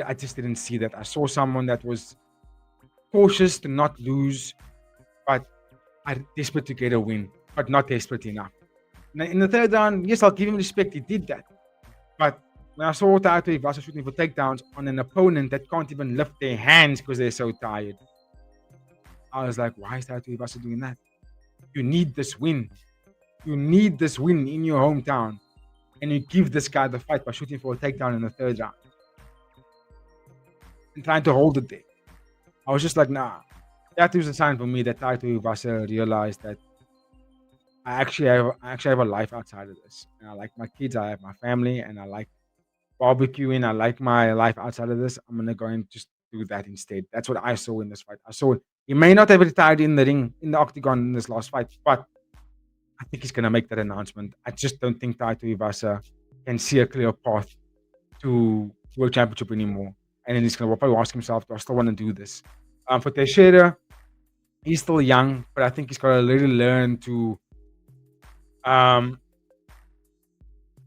Speaker 1: I just didn't see that. I saw someone that was cautious to not lose, but desperate to get a win, but not desperate enough. Now, in the third round, yes, I'll give him respect. He did that. But when I saw Taito Iwasa shooting for takedowns on an opponent that can't even lift their hands because they're so tired, I was like, why is Taito Iwasa doing that? You need this win. You need this win in your hometown. And you give this guy the fight by shooting for a takedown in the third round. And trying to hold it there. I was just like, nah. That was a sign for me that Taito Iwasa realized that I actually have a life outside of this. And I like my kids, I have my family, and I like barbecuing. I like my life outside of this. I'm gonna go and just do that instead. That's what I saw in this fight. I saw he may not have retired in the ring, in the octagon in this last fight, but I think he's gonna make that announcement. I just don't think Taito Iwasa can see a clear path to world championship anymore. And then he's gonna probably ask himself, do I still want to do this? For Teixeira, he's still young, but I think he's got to really learn to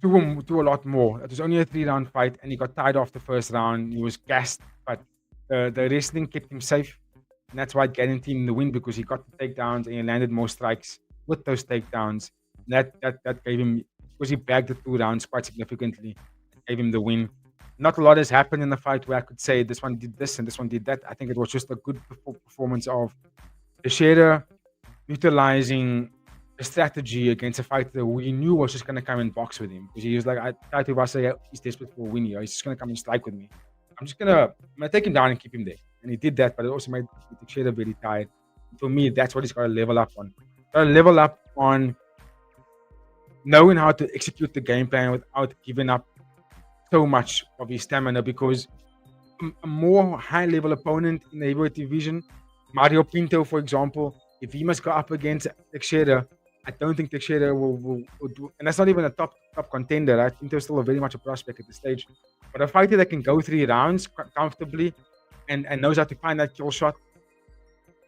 Speaker 1: do a lot more. It was only a 3-round fight, and he got tied off the first round. He was gassed, but the wrestling kept him safe, and that's why it guaranteed him the win, because he got the takedowns and he landed more strikes with those takedowns. That gave him, because he bagged the 2 rounds quite significantly, gave him the win. Not a lot has happened in the fight where I could say this one did this and this one did that. I think it was just a good performance of Teixeira utilizing a strategy against a fighter who he knew was just going to come and box with him, because he was like, Taito Iwasa, he's desperate for a win here. He's just going to come and strike with me. I'm gonna take him down and keep him there. And he did that, but it also made Teixeira very tired. For me, that's what he's got to level up on. Got to level up on knowing how to execute the game plan without giving up so much of his stamina, because a more high-level opponent in the heavyweight division, Mario Pinto, for example, if he must go up against Teixeira, I don't think Teixeira will do, and that's not even a top contender. I think there's still very much a prospect at this stage. But a fighter that can go 3 rounds comfortably and knows how to find that kill shot,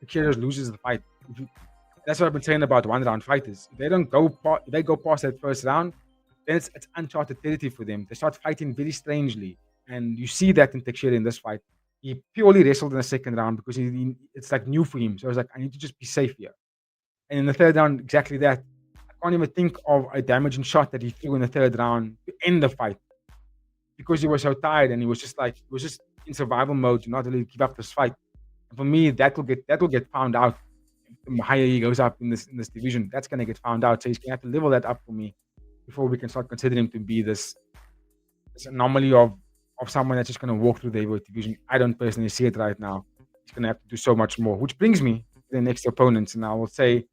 Speaker 1: Teixeira loses the fight. That's what I've been saying about 1-round fighters. If they go past that first round, then it's uncharted territory for them. They start fighting very strangely, and you see that in Teixeira in this fight. He purely wrestled in the second round because it's like new for him. So I was like, I need to just be safe here. And in the third round, exactly that. I can't even think of a damaging shot that he threw in the third round to end the fight, because he was so tired and he was just in survival mode to not really give up this fight. And for me, that will get found out the higher he goes up in this division, that's gonna get found out. So he's gonna have to level that up for me before we can start considering him to be this anomaly of someone that's just gonna walk through the heavyweight division. I don't personally see it right now. He's gonna have to do so much more, which brings me to the next opponents, and I will say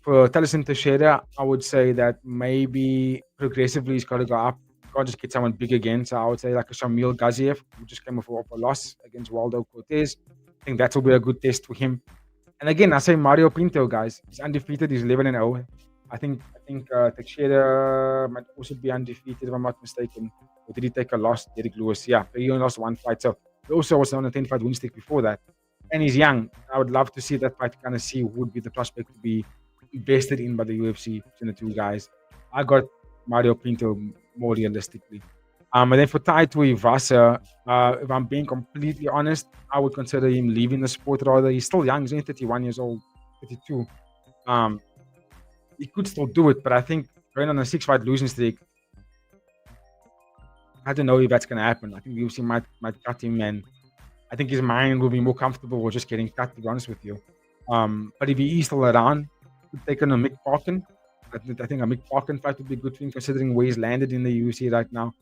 Speaker 1: for Taliesin Teixeira, I would say that maybe progressively he's got to go up. He can't just get someone big again. So I would say like a Shamil Gaziev, who just came off a loss against Waldo Cortez. I think that will be a good test for him. And again, I say Mario Pinto, guys. He's undefeated. He's 11-0. I think Teixeira might also be undefeated, if I'm not mistaken. Or did he take a loss? Derek Lewis, yeah. He only lost one fight. So he also was on a 10-fight win streak before that. And he's young. I would love to see that fight to kind of see who would be the prospect to be invested in by the UFC between the two guys. I got Mario Pinto more realistically. And then for Tai Tuivasa, if I'm being completely honest, I would consider him leaving the sport rather. He's still young. He's only 31 years old, 32. He could still do it, but I think going on a 6-fight losing streak, I don't know if that's going to happen. I think the UFC might cut him, and I think his mind will be more comfortable with just getting cut, to be honest with you. But if he is still around, he could take on a Mick Parkin. I think a Mick Parkin fight would be a good thing considering where he's landed in the UFC right now.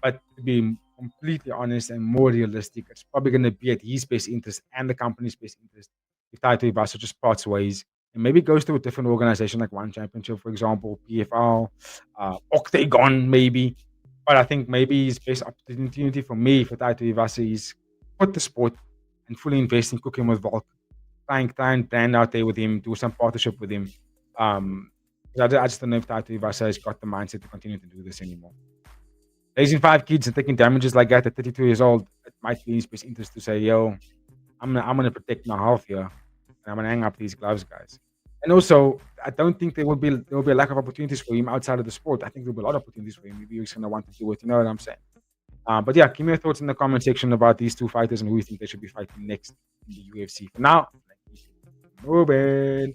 Speaker 1: But to be completely honest and more realistic, it's probably going to be at his best interest and the company's best interest if Tai Tuivasa just parts ways and maybe goes to a different organization like One Championship, for example, PFL, Octagon, maybe. But I think maybe his best opportunity for me for Tai Tuivasa is quit the sport and fully invest in cooking with Volk. Try and brand out there with him, do some partnership with him. I just don't know if Tai Tuivasa has got the mindset to continue to do this anymore. Raising 5 kids and taking damages like that at 32 years old, it might be in his best interest to say, yo, I'm gonna protect my health here. And I'm gonna hang up these gloves, guys. And also, I don't think there will be a lack of opportunities for him outside of the sport. I think there'll be a lot of opportunities for him. Maybe he's gonna want to do it. You know what I'm saying? But yeah, give me your thoughts in the comment section about these two fighters and who you think they should be fighting next in the UFC. For now, moving.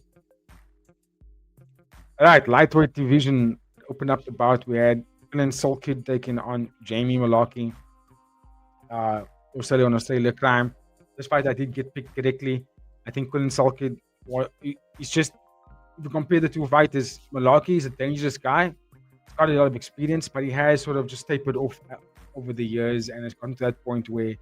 Speaker 1: All right, lightweight division opened up the bout. We had Glenn Solkid taking on Jamie Mullarkey. Also on Australia Crime. This fight I did get picked correctly. I think Glenn Solkid, he's just, if you compare the two fighters, Mullarkey is a dangerous guy. He's got a lot of experience, but he has sort of just tapered off over the years and has gotten to that point where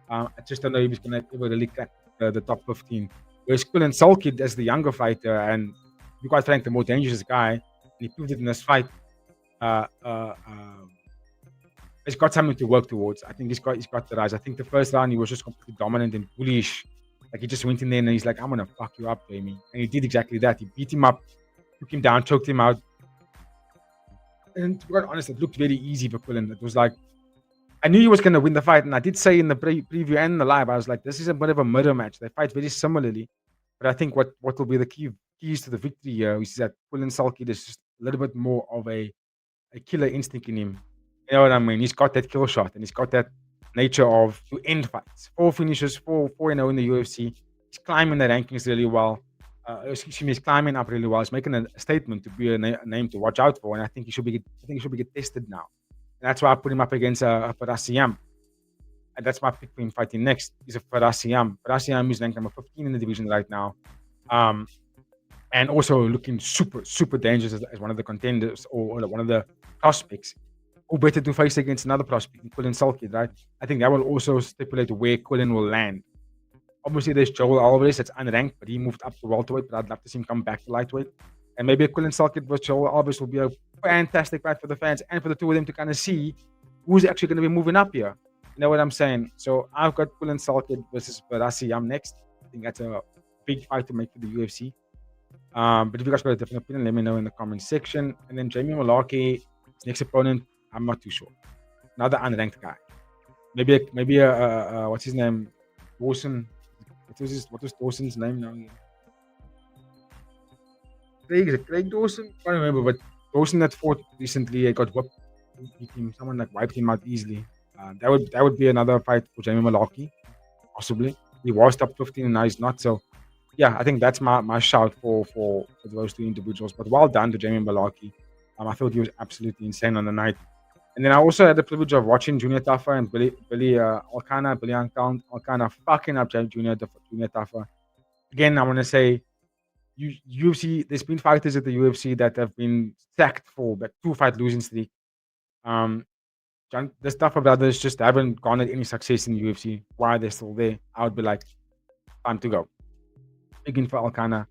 Speaker 1: I just don't know if he's going to ever really crack the top 15. Whereas Glenn Solkid, as the younger fighter, and to be quite frank, the more dangerous guy, and he proved it in this fight, he's got something to work towards. I think he's got the rise. I think the first round he was just completely dominant and bullish. Like he just went in there and he's like, I'm gonna fuck you up, Jamie. And he did exactly that. He beat him up, took him down, choked him out. And to be quite honest, it looked very easy for Quillen. It was like I knew he was gonna win the fight, and I did say in the preview and in the live, I was like, this is a bit of a mirror match. They fight very similarly. But I think what will be the keys to the victory here is that Quillen Solkid is just a little bit more of a killer instinct in him. You know what I mean? He's got that kill shot and he's got that nature of to end fights. 4 finishes, 4-0 in the UFC. He's climbing the rankings really well. He's climbing up really well. He's making a statement to be a name to watch out for, and I think he should be get tested now. And that's why I put him up against Parasiam. And that's my pick for him fighting next. He's a Parasiam. Parasiam is ranked number 15 in the division right now. And also looking super, super dangerous as one of the contenders or one of the prospects. Who better to face against another prospect, Quillen Solkid, right? I think that will also stipulate where Quillen will land. Obviously, there's Joel Alvarez that's unranked, but he moved up to welterweight, but I'd love to see him come back to lightweight. And maybe Quillen Solkid versus Joel Alvarez will be a fantastic fight for the fans and for the two of them to kind of see who's actually going to be moving up here. You know what I'm saying? So I've got Quillen Solkid versus Parasiam next. I think that's a big fight to make for the UFC. But if you guys got a different opinion, let me know in the comment section. And then Jamie Mullarkey, his next opponent, I'm not too sure. Another unranked guy. Maybe what's his name? Dawson. What was Dawson's name now? Craig Dawson? I can't remember, but Dawson that fought recently got whipped. Someone like wiped him out easily. That would be another fight for Jamie Mullarkey, possibly. He was top 15 and now he's not. So yeah, I think that's my shout for those two individuals. But well done to Jamie Mullarkey. I thought he was absolutely insane on the night. And then I also had the privilege of watching Junior Taffa and Billy Alcana fucking up Junior Taffa. again, I want to say, UFC. There's been fighters at the UFC that have been sacked for like 2-fight losing streak. Um, the Staffer brothers just haven't garnered any success in the UFC. Why they're still there? I would be like, time to go. Big for Alcana.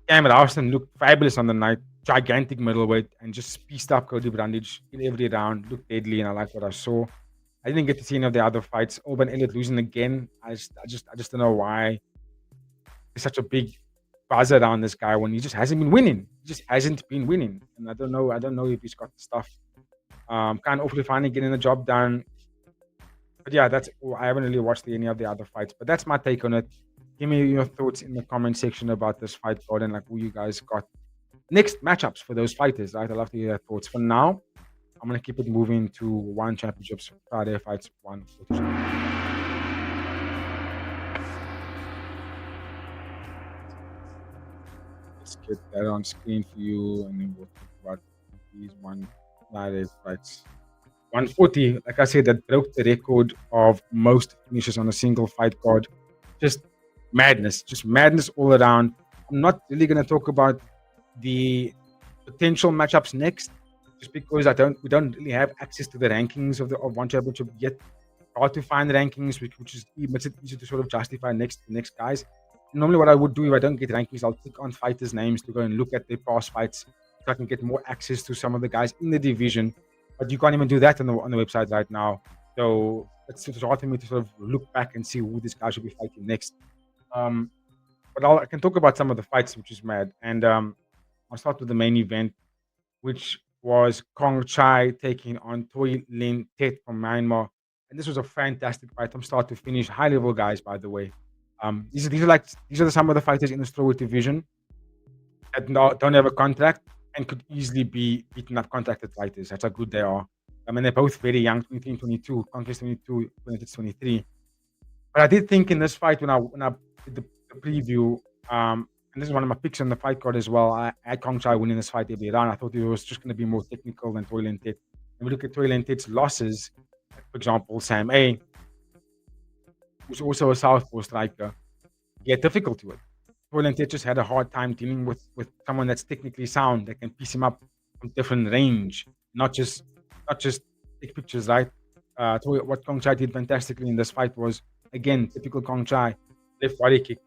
Speaker 1: Cameron Austin looked fabulous on the night. Gigantic middleweight and just pieced up Cody Brandage in every round. Looked deadly, and I like what I saw. I didn't get to see any of the other fights. Urban Elliott losing again. I just don't know why there's such a big buzz around this guy when he just hasn't been winning. He just hasn't been winning, and I don't know. I don't know if he's got the stuff. Kind of awfully finally getting the job done. But yeah, that's. I haven't really watched any of the other fights, but that's my take on it. Give me your thoughts in the comment section about this fight, God, and like who you guys got next matchups for those fighters. Right, I'd love to hear your thoughts. For now, I'm gonna keep it moving to one championships Friday fights, one. Let's get that on screen for you, and then we'll talk about these one Friday fights. 140, like I said, that broke the record of most finishes on a single fight card. Just madness all around. I'm not really going to talk about the potential matchups next, just because we don't really have access to the rankings of one championship yet. Hard to find the rankings, which is makes it easy to sort of justify next guys. Normally, what I would do if I don't get rankings, I'll click on fighters' names to go and look at their past fights, so I can get more access to some of the guys in the division. But you can't even do that on the website right now. So it's hard for me to sort of look back and see who this guy should be fighting next. But I can talk about some of the fights, which is mad. And I'll start with the main event, which was Kong Chai taking on Toi Lin Tet from Myanmar. And this was a fantastic fight from start to finish. High level guys, by the way. These are some of the fighters in the strawweight division that don't have a contract and could easily be beaten up contracted fighters. That's how good they are. I mean, they're both very young, 23 and 22. Conquest 22, 23. But I did think in this fight when I did the preview, and this is one of my picks on the fight card as well. I had Kong Chai winning this fight every round. I thought it was just going to be more technical than Toi Lin Tet. And we look at Toi Lin Tet's losses, for example, Sam A, who's also a southpaw striker, get difficult to it. Toi Lin Tet just had a hard time dealing with someone that's technically sound that can piece him up from different range, not just take pictures, right? What Kong Chai did fantastically in this fight was, again, typical Kong Chai, left body kick.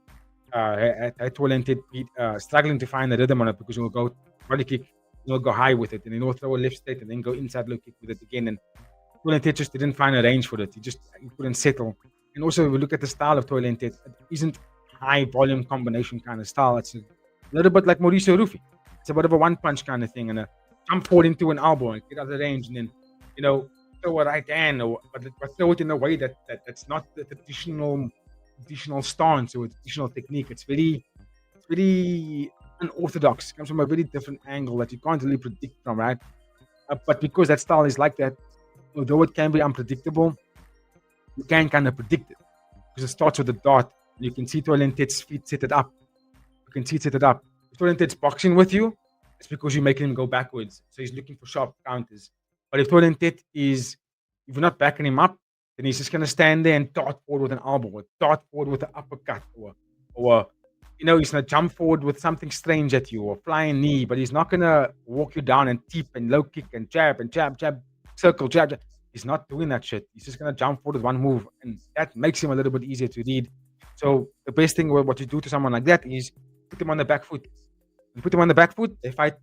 Speaker 1: Toi Lin Tet struggling to find the rhythm on it because he'll go body kick, he'll go high with it, and then he'll throw a left straight and then go inside low kick with it again. And Toi Lin Tet just didn't find a range for it. He couldn't settle. And also, if we look at the style of Toi Lin Tet, it isn't high volume combination kind of style. It's a little bit like Mauricio Rufy. It's a bit of a one punch kind of thing, and a jump forward into an elbow and get out of the range, and then throw a right hand, but throw it in a way that's not the traditional stance or traditional technique. It's very unorthodox. It comes from a very different angle that you can't really predict from, right? But because that style is like that, although it can be unpredictable, you can kind of predict it because it starts with a dart. You can see Toi Lin Tet's feet set it up. You can see it set it up. If Toi Lin Tet's boxing with you, it's because you're making him go backwards. So he's looking for sharp counters. But if Toi Lin Tet if you're not backing him up, then he's just going to stand there and dart forward with an elbow, or dart forward with an uppercut, or he's going to jump forward with something strange at you, or flying knee, but he's not going to walk you down and teep and low kick and jab, circle, jab. He's not doing that shit. He's just going to jump forward with one move, and that makes him a little bit easier to read. So the best thing what you do to someone like that is put them on the back foot. You put them on the back foot, they fight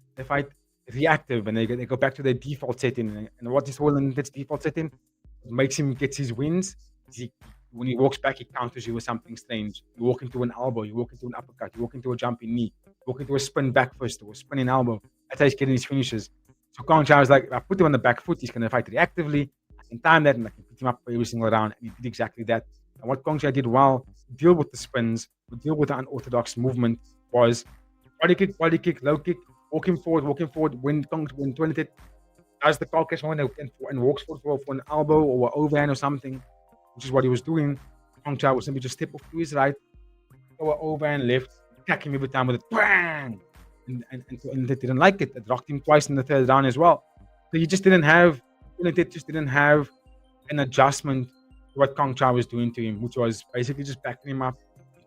Speaker 1: reactive, and they go back to their default setting. And what is Toi Lin Tet's default setting? It makes him get his wins. When he walks back, he counters you with something strange. You walk into an elbow, you walk into an uppercut, you walk into a jumping knee, you walk into a spin back fist or a spinning elbow. That's how he's getting his finishes. So Kong Chai was like, if I put him on the back foot, he's going to fight reactively. I can time that and I can put him up for every single round. And he did exactly that. And what Kong Chai did well to deal with the spins, to deal with the unorthodox movement, was body kick, low kick, walking forward. When Toi Lin Tet does the cow catch and walks forward for an elbow or an overhand or something, which is what he was doing, Kong Chai would simply just step off to his right, go overhand left, attack him every time with a bang. And they didn't like it. It rocked him twice in the third round as well. So he just didn't have an adjustment to what Kong Chai was doing to him, which was basically just backing him up,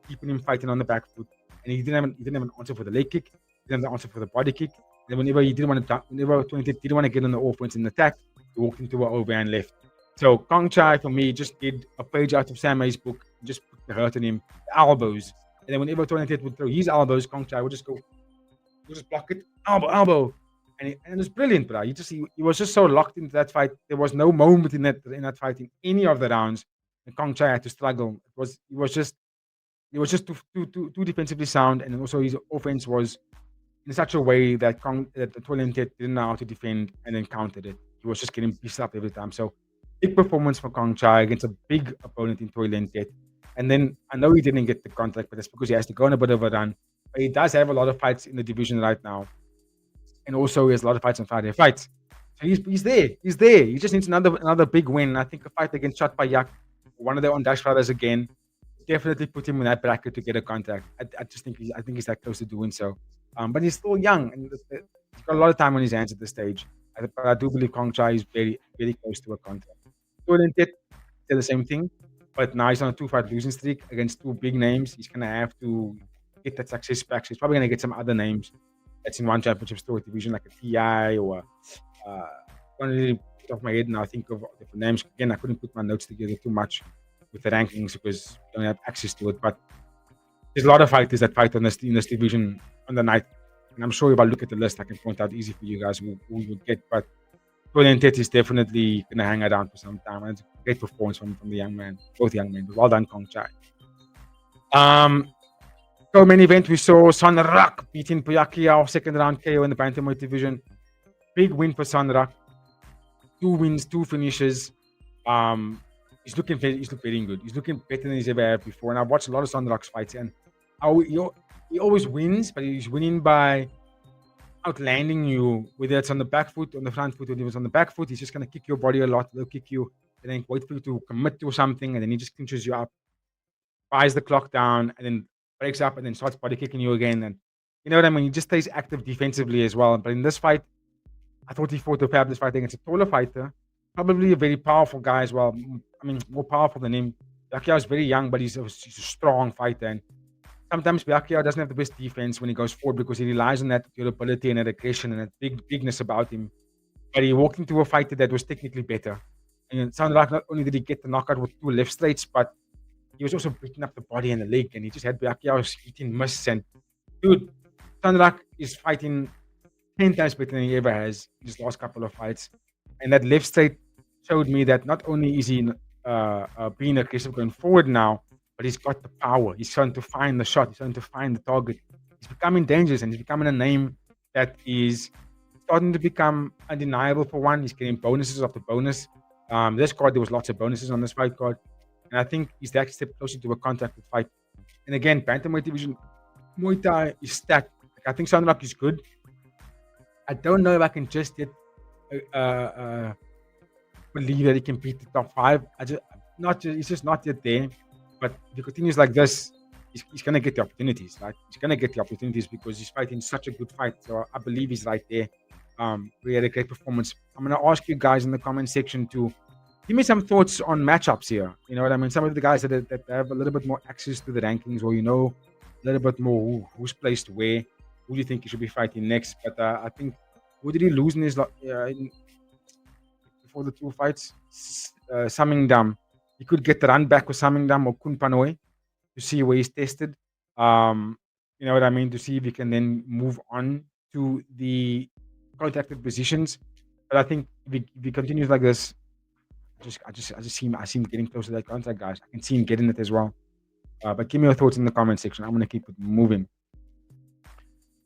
Speaker 1: keeping him fighting on the back foot, and he didn't have an answer for the leg kick. He didn't have an answer for the body kick. And whenever he didn't want to, whenever 20 didn't want to get on the offense and attack, he walked into an overhand left. So Kong Chai for me just did a page out of Sam May's book, just put the hurt in him, the elbows, and then whenever 20 would throw his elbows, Kong Chai would just go, he'll just block it, elbow, and it was brilliant, bro. He was just so locked into that fight. There was no moment in that fight in any of the rounds, and Kong Chai had to struggle. He was just too defensively sound, and also his offense was in such a way that the Toilentet didn't know how to defend and then countered it. He was just getting pissed up every time. So big performance for Kong Chai against a big opponent in Toilentet. And then I know he didn't get the contract, but that's because he has to go on a bit of a run. But he does have a lot of fights in the division right now. And also he has a lot of fights on Friday fights. So he's there. He's there. He just needs another big win. I think a fight against Chat Payak, one of the Ondash brothers again, definitely put him in that bracket to get a contract. I think he's that close to doing so. But he's still young and he's got a lot of time on his hands at this stage. But I do believe Kong Chai is very, very close to a contract. Toilentet did the same thing, but now he's on a 2-fight losing streak against two big names. He's gonna have to get that success back. So he's probably gonna get some other names that's in one championship store division, like a TI or don't really put off my head now. I think of different names. Again, I couldn't put my notes together too much with the rankings because I don't have access to it. But there's a lot of fighters that fight in this division on the night. And I'm sure if I look at the list, I can point out easy for you guys who you would get. But Toilentet is definitely going to hang around for some time. And it's a great performance from the young man, both young men. Well done, Kong Chai. So main event, we saw Sanrak beating Pacquiao, second round KO in the bantamweight division. Big win for Sanrak. 2 wins, 2 finishes. He's looking very good. He's looking better than he's ever had before. And I've watched a lot of Sanrak's fights, and he always wins, but he's winning by outlanding you, whether it's on the back foot, on the front foot. When he was on the back foot, he's just going to kick your body a lot. He'll kick you, and then wait for you to commit to something, and then he just clinches you up, buys the clock down, and then breaks up, and then starts body kicking you again. And you know what I mean? He just stays active defensively as well. But in this fight, I thought he fought to have this fight against a taller fighter, probably a very powerful guy as well. I mean, more powerful than him. Pacquiao is very young, but he's a strong fighter. And sometimes Pacquiao doesn't have the best defense when he goes forward because he relies on that durability and that aggression and that bigness about him. But he walked into a fighter that was technically better. And it sounded like not only did he get the knockout with 2 left straights, but he was also breaking up the body and the leg. And he just had Pacquiao's hitting miss. And dude, Sandrak is fighting 10 times better than he ever has in his last couple of fights. And that left straight showed me that not only is he being aggressive going forward now, but he's got the power. He's starting to find the shot. He's starting to find the target. He's becoming dangerous, and he's becoming a name that is starting to become undeniable for one. He's getting bonuses after bonus. This card, there was lots of bonuses on this fight card. And I think he's that step closer to a contracted fight. And again, bantamweight division, Muay Thai is stacked. Like, I think Sandrak is good. I don't know if I can just yet believe that he can beat the top 5. He's just not yet there. But if he continues like this, he's going to get the opportunities, right? He's going to get the opportunities because he's fighting such a good fight. So I believe he's right there. We had a great performance. I'm going to ask you guys in the comment section to give me some thoughts on matchups here. You know what I mean? Some of the guys that have a little bit more access to the rankings, or a little bit more who's placed where, who do you think he should be fighting next? But I think, who did he lose in his before the 2 fights? Samingdam. He could get the run back with Samingdam or Kunpanoi to see where he's tested. You know what I mean? To see if he can then move on to the contacted positions. But I think if he continues like this, I see him getting close to that contract, guys. I can see him getting it as well. But give me your thoughts in the comment section. I'm gonna keep it moving.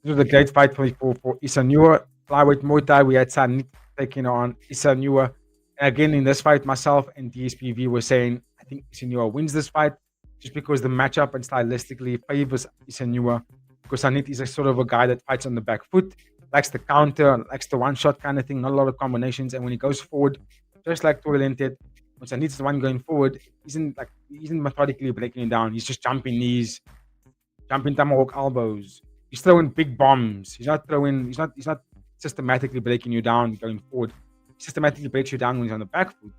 Speaker 1: This was a great fight for Isanua. Flyweight Muay Thai. We had Sanit taking on Isanua. And again, in this fight, myself and DSPV were saying, I think Isanua wins this fight just because the matchup and stylistically favors Isanua. Because Sanit is a sort of a guy that fights on the back foot, likes the counter, likes the one-shot kind of thing, not a lot of combinations. And when he goes forward, just like Toilentet, when Sanit's the one going forward, he isn't methodically breaking it down. He's just jumping knees, jumping tomahawk elbows. He's throwing big bombs. He's not systematically breaking you down going forward. He systematically breaks you down when he's on the back foot.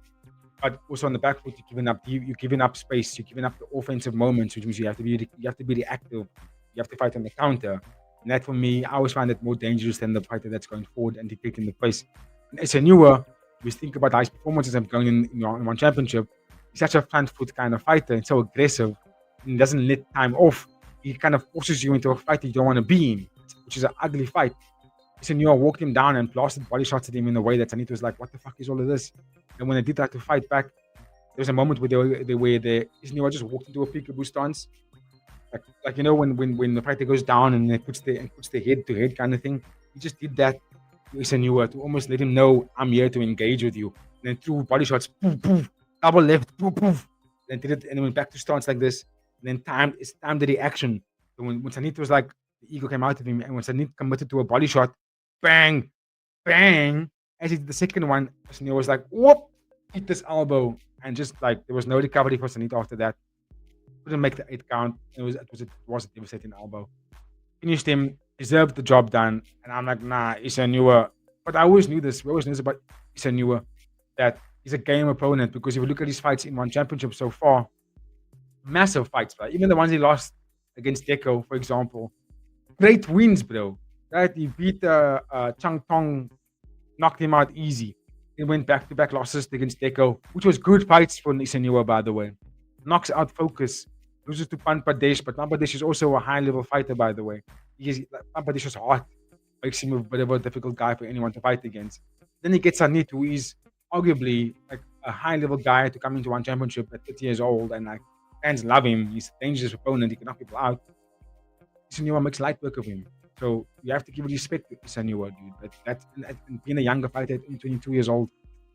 Speaker 1: but also on the back foot, you're giving up space, you're giving up the offensive moments, which means you have to be reactive, you have to fight on the counter. And that for me, I always find it more dangerous than the fighter that's going forward and dictating the pace. And it's a newer. We think about how his performances have gone in one championship. He's such a front foot kind of fighter and so aggressive, and he doesn't let time off. He kind of forces you into a fight that you don't want to be in, which is an ugly fight. Senor walked him down and blasted body shots at him in a way that Sanito was like, "What the fuck is all of this?" And when they did try to fight back, there was a moment where Senor just walked into a peekaboo stance, like when the fighter goes down and they puts the head to head kind of thing. He just did that to Senor to almost let him know, "I'm here to engage with you." And then threw body shots, poof, poof, double left, poof, poof. Then did it and then went back to stance like this. And then timed the reaction. So when Sanito was like, the ego came out of him, and when Sanito committed to a body shot, bang, bang. As he did the second one, Sanito was like, whoop, hit this elbow. And just like, there was no recovery for Sanito after that. Couldn't make the 8 count. It was a devastating elbow. Finished him, deserved the job done. And I'm like, nah, Isanua. But I always knew this. We always knew this about Isanua, that he's a game opponent, because if you look at his fights in one championship so far, massive fights, right? Even the ones he lost against Deco, for example, great wins, bro. Right? He beat Chang Tong, knocked him out easy. He went back-to-back losses against Deco, which was good fights for Isanua, by the way. Knocks out Focus, loses to Panpadesh, but Panpadesh is also a high-level fighter, by the way. Panpadesh is hot, makes him a bit of a difficult guy for anyone to fight against. Then he gets Sanit, who is arguably like a high-level guy to come into one championship at 30 years old, and like fans love him. He's a dangerous opponent. He can knock people out. Isanua makes light work of him. So you have to give respect to Isanua, dude. And being a younger fighter at 22 years old,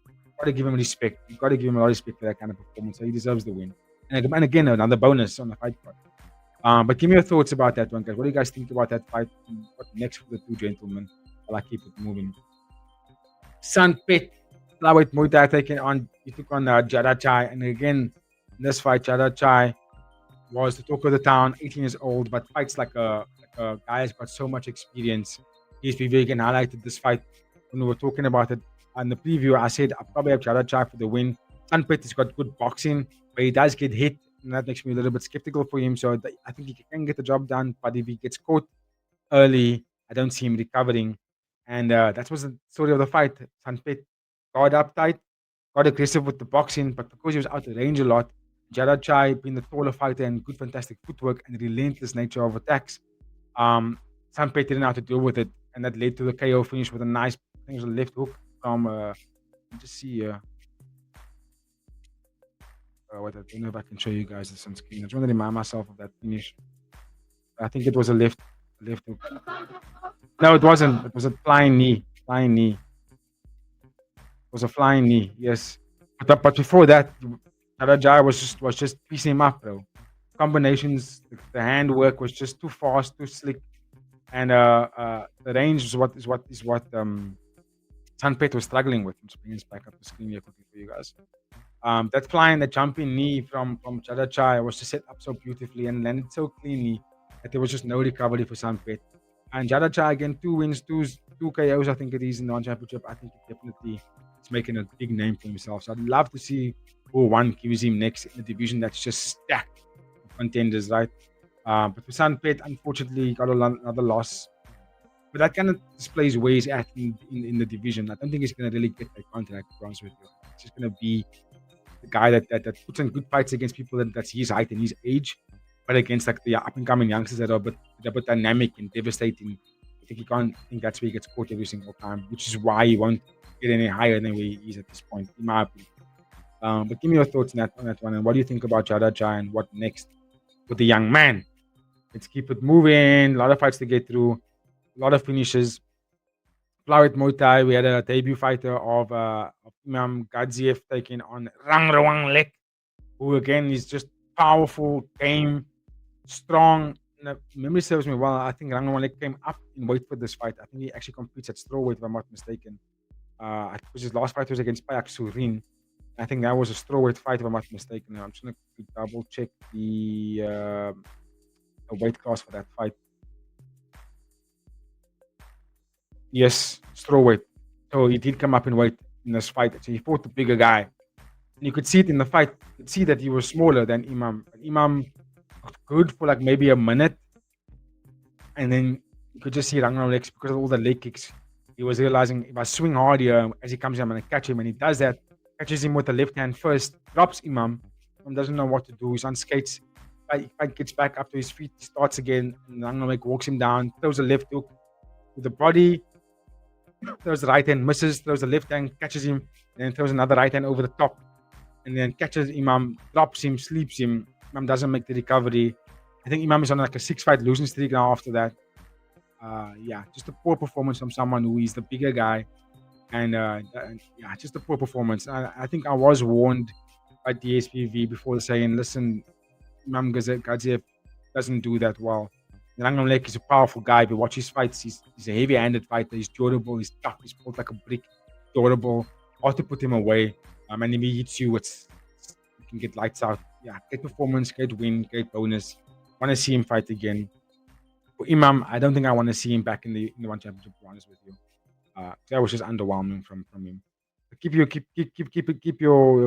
Speaker 1: you got to give him respect. You got to give him a lot of respect for that kind of performance. So he deserves the win. And again, another bonus on the fight card. But give me your thoughts about that one, guys. What do you guys think about that fight? What next for the two gentlemen? While I keep it moving. Sanpet, flyweight Muay Thai taking on, he took on Jada Chai. And again, in this fight, Jada Chai was the talk of the town, 18 years old, but fights like a guy has got so much experience. He's Vivek highlighted this fight when we were talking about it on the preview. I said I probably have Jada Chai for the win. Sanpet has got good boxing, but he does get hit, and that makes me a little bit skeptical for him. So I think he can get the job done, but if he gets caught early, I don't see him recovering. And that was the story of the fight. Sanpet got up tight, got aggressive with the boxing, but because he was out of range a lot, Jada Chai, being the taller fighter and good, fantastic footwork and relentless nature of attacks, Sanpet didn't know how to deal with it, and that led to the KO finish with a nice, I think it was a left hook from, let me just see here. What I don't know if I can show you guys this on screen. I just want to remind myself of that finish. I think it was a left hook. No, it wasn't. It was a flying knee. Flying knee. It was a flying knee. Yes, but before that, Jai was just piecing him up, bro. Combinations, the handwork was just too fast, too slick, and the range is what Sanpet was struggling with. I'm just bringing this back up the screen here quickly for you guys. That flying, the jumping knee from Jada Chai was just set up so beautifully and landed so cleanly that there was just no recovery for Sanpet. And Jada Chai, again, 2 wins, 2 KOs, I think it is in the one championship. I think he definitely is making a big name for himself. So I'd love to see who one gives him next in the division that's just stacked with contenders, right? But for Sanpet, unfortunately, he got another loss. But that kind of displays where he's at in the division. I don't think he's going to really get that contract, to be honest with you. It's just going to be the guy that puts in good fights against people that's his height and his age, but against like the up and coming youngsters that are a bit dynamic and devastating. I think that's where he gets caught every single time, which is why he won't get any higher than where he is at this point, in my opinion. But give me your thoughts on that one, and what do you think about Jada Chai and what next with the young man? Let's keep it moving. A lot of fights to get through, a lot of finishes. Flyweight Muay Thai, we had a debut fighter of Imam Gadziev taking on Rang Lek, who again is just powerful, game, strong. If memory serves me well, I think Rang Lek came up in weight for this fight. I think he actually competes at strawweight, if I'm not mistaken. Because his last fight was against Payak Surin. I think that was a strawweight fight, if I'm not mistaken. I'm just going to double check the weight class for that fight. Yes, strawweight. So he did come up in weight in this fight. So he fought the bigger guy. And you could see it in the fight. You could see that he was smaller than Imam. But Imam got good for like maybe a minute, and then you could just see Ragnar legs because of all the leg kicks. He was realizing if I swing hard here as he comes in, I'm going to catch him. And he does that, catches him with the left hand first, drops Imam. Imam doesn't know what to do. He's on skates. Fight gets back up to his feet, starts again, and Ragnar walks him down, throws a left hook with the body, throws the right hand, misses, throws the left hand, catches him, and then throws another right hand over the top, and then catches Imam, drops him, sleeps him. Imam doesn't make the recovery. I think Imam is on like a 6-fight losing streak now after that. Yeah, just a poor performance from someone who is the bigger guy, and yeah, just a poor performance. I think I was warned by DSPV before saying, listen, Imam Gadziev doesn't do that well. Ragnar Lake is a powerful guy. If you watch his fights, he's a heavy-handed fighter. He's durable. He's tough. He's built like a brick. Durable. Hard to put him away. And if he hits you, you can get lights out. Yeah, great performance, great win, great bonus. Want to see him fight again. For Imam, I don't think I want to see him back in the one championship. To be honest with you, that was just underwhelming from him. Keep your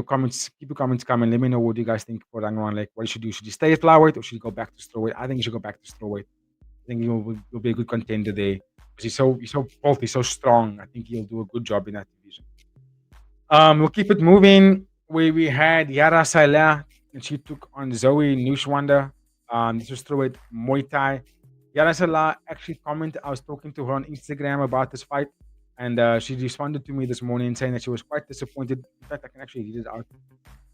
Speaker 1: comments. Keep your comments coming. Let me know what you guys think for Ragnar Lake. What he should do? Should he stay at flyweight or should he go back to strawweight? I think he should go back to strawweight. I think he'll be a good contender there because he's so bold, he's so strong. I think he'll do a good job in that division. We'll keep it moving. We had Yara Salah and she took on Zoe Nushwanda. This was through it Muay Thai. Yara Salah actually commented. I was talking to her on Instagram about this fight, and she responded to me this morning saying that she was quite disappointed. In fact, I can actually read it out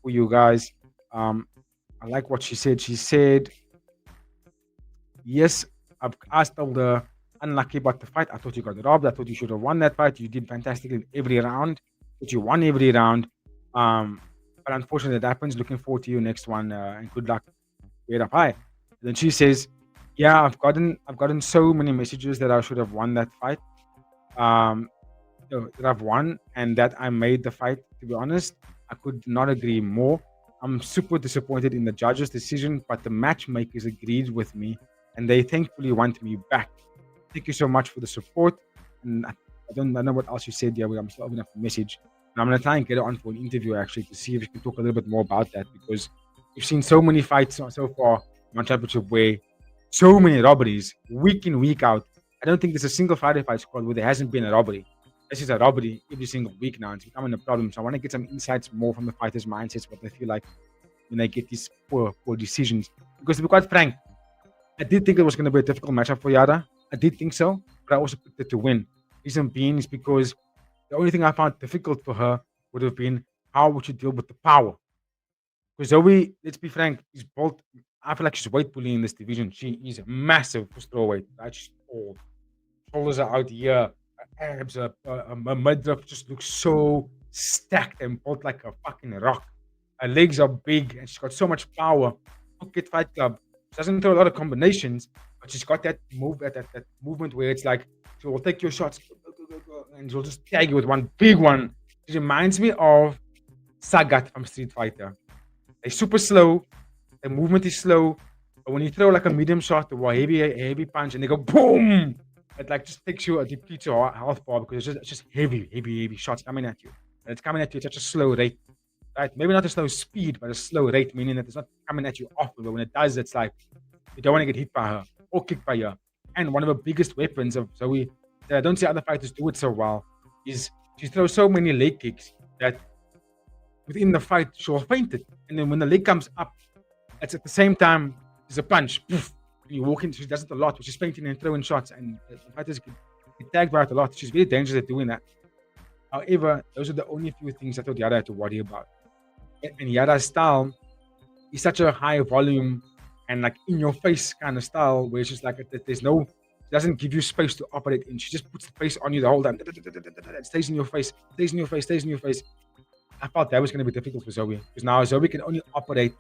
Speaker 1: for you guys. I like what she said. She said, yes, I told her, unlucky about the fight. I thought you got robbed. I thought you should have won that fight. You did fantastically in every round, but you won every round. But unfortunately, that happens. Looking forward to your next one, and good luck. Wait up high. Then she says, yeah, I've gotten so many messages that I should have won that fight. That I've won and that I made the fight. To be honest, I could not agree more. I'm super disappointed in the judge's decision, but the matchmakers agreed with me and they thankfully want me back. Thank you so much for the support. And I don't know what else you said there, but I'm still opening up the message. And I'm going to try and get it on for an interview actually to see if we can talk a little bit more about that because we've seen so many fights so far on championship where so many robberies week in, week out. I don't think there's a single Friday fight squad where there hasn't been a robbery. This is a robbery every single week now. It's becoming a problem. So I want to get some insights more from the fighters' mindsets, what they feel like when they get these poor decisions. Because to be quite frank, I did think it was going to be a difficult matchup for Yara. I did think so, but I also picked it to win. Reason being is because the only thing I found difficult for her would have been how would she deal with the power. Because Zoe, let's be frank, is both. I feel like she's weight bullying in this division. She is massive for strawweight. Right? She's tall. Shoulders are out here. Her abs are, her midriff just looks so stacked and built like a fucking rock. Her legs are big and she's got so much power. Look at Fight Club. She doesn't throw a lot of combinations, but she's got that movement where it's like she will take your shots and she'll just tag you with one big one. She reminds me of Sagat from Street Fighter. They're super slow. The movement is slow. But when you throw like a medium shot or a heavy punch and they go boom, it like just takes you, depletes your health bar because it's just heavy shots coming at you. And it's coming at you at such a slow rate. Right? Maybe not a slow speed, but a slow rate, meaning that it's not coming at you often. But when it does, it's like you don't want to get hit by her or kicked by her. And one of the biggest weapons of Zoe that I don't see other fighters do it so well is she throws so many leg kicks that within the fight she'll faint it. And then when the leg comes up, it's at the same time there's a punch. Poof, you walk in, she does it a lot, she's fainting and throwing shots, and the fighters get tagged by it a lot. She's very dangerous at doing that. However, those are the only few things I thought Yara had to worry about. And Yara's style is such a high volume and like in your face kind of style where it's just like there's no, it doesn't give you space to operate in. She just puts the face on you the whole time. It stays in your face, stays in your face, stays in your face. I thought that was going to be difficult for Zoe because now Zoe can only operate.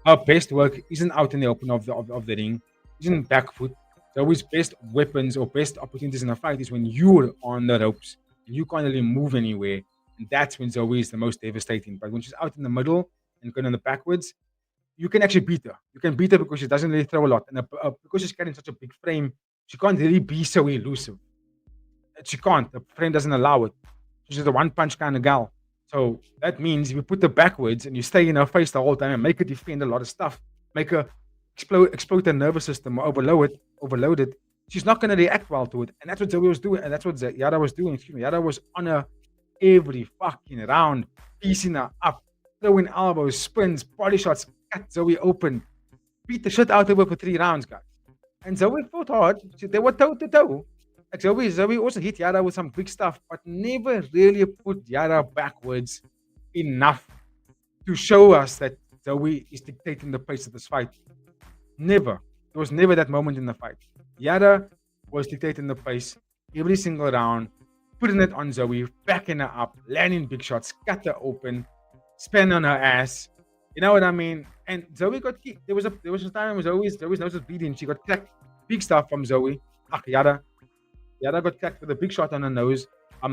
Speaker 1: Her best work isn't out in the open of the ring, isn't back foot. Zoe's best weapons or best opportunities in a fight is when you're on the ropes and you can't really move anywhere. And that's when Zoe is the most devastating. But when she's out in the middle and going on the backwards, you can actually beat her. You can beat her because she doesn't really throw a lot. And because she's carrying such a big frame, she can't really be so elusive. She can't. The frame doesn't allow it. She's just a one-punch kind of gal. So that means if you put her backwards and you stay in her face the whole time and make her defend a lot of stuff, make her explode her nervous system or overload it, she's not going to react well to it. And that's what Zoe was doing. And that's what Yara was doing. Excuse me. Yara was on her every fucking round, piecing her up, throwing elbows, spins, body shots, cut Zoe open, beat the shit out of her for 3 rounds, guys. And Zoe fought hard. They were toe to toe. Like Zoe also hit Yara with some big stuff, but never really put Yara backwards enough to show us that Zoe is dictating the pace of this fight. Never. There was never that moment in the fight. Yara was dictating the pace every single round, putting it on Zoe, backing her up, landing big shots, cut her open, spin on her ass. You know what I mean? And Zoe got kicked. There was a time when Zoe's nose was bleeding. She got cracked. Big stuff from Zoe. Yara got cracked with a big shot on her nose.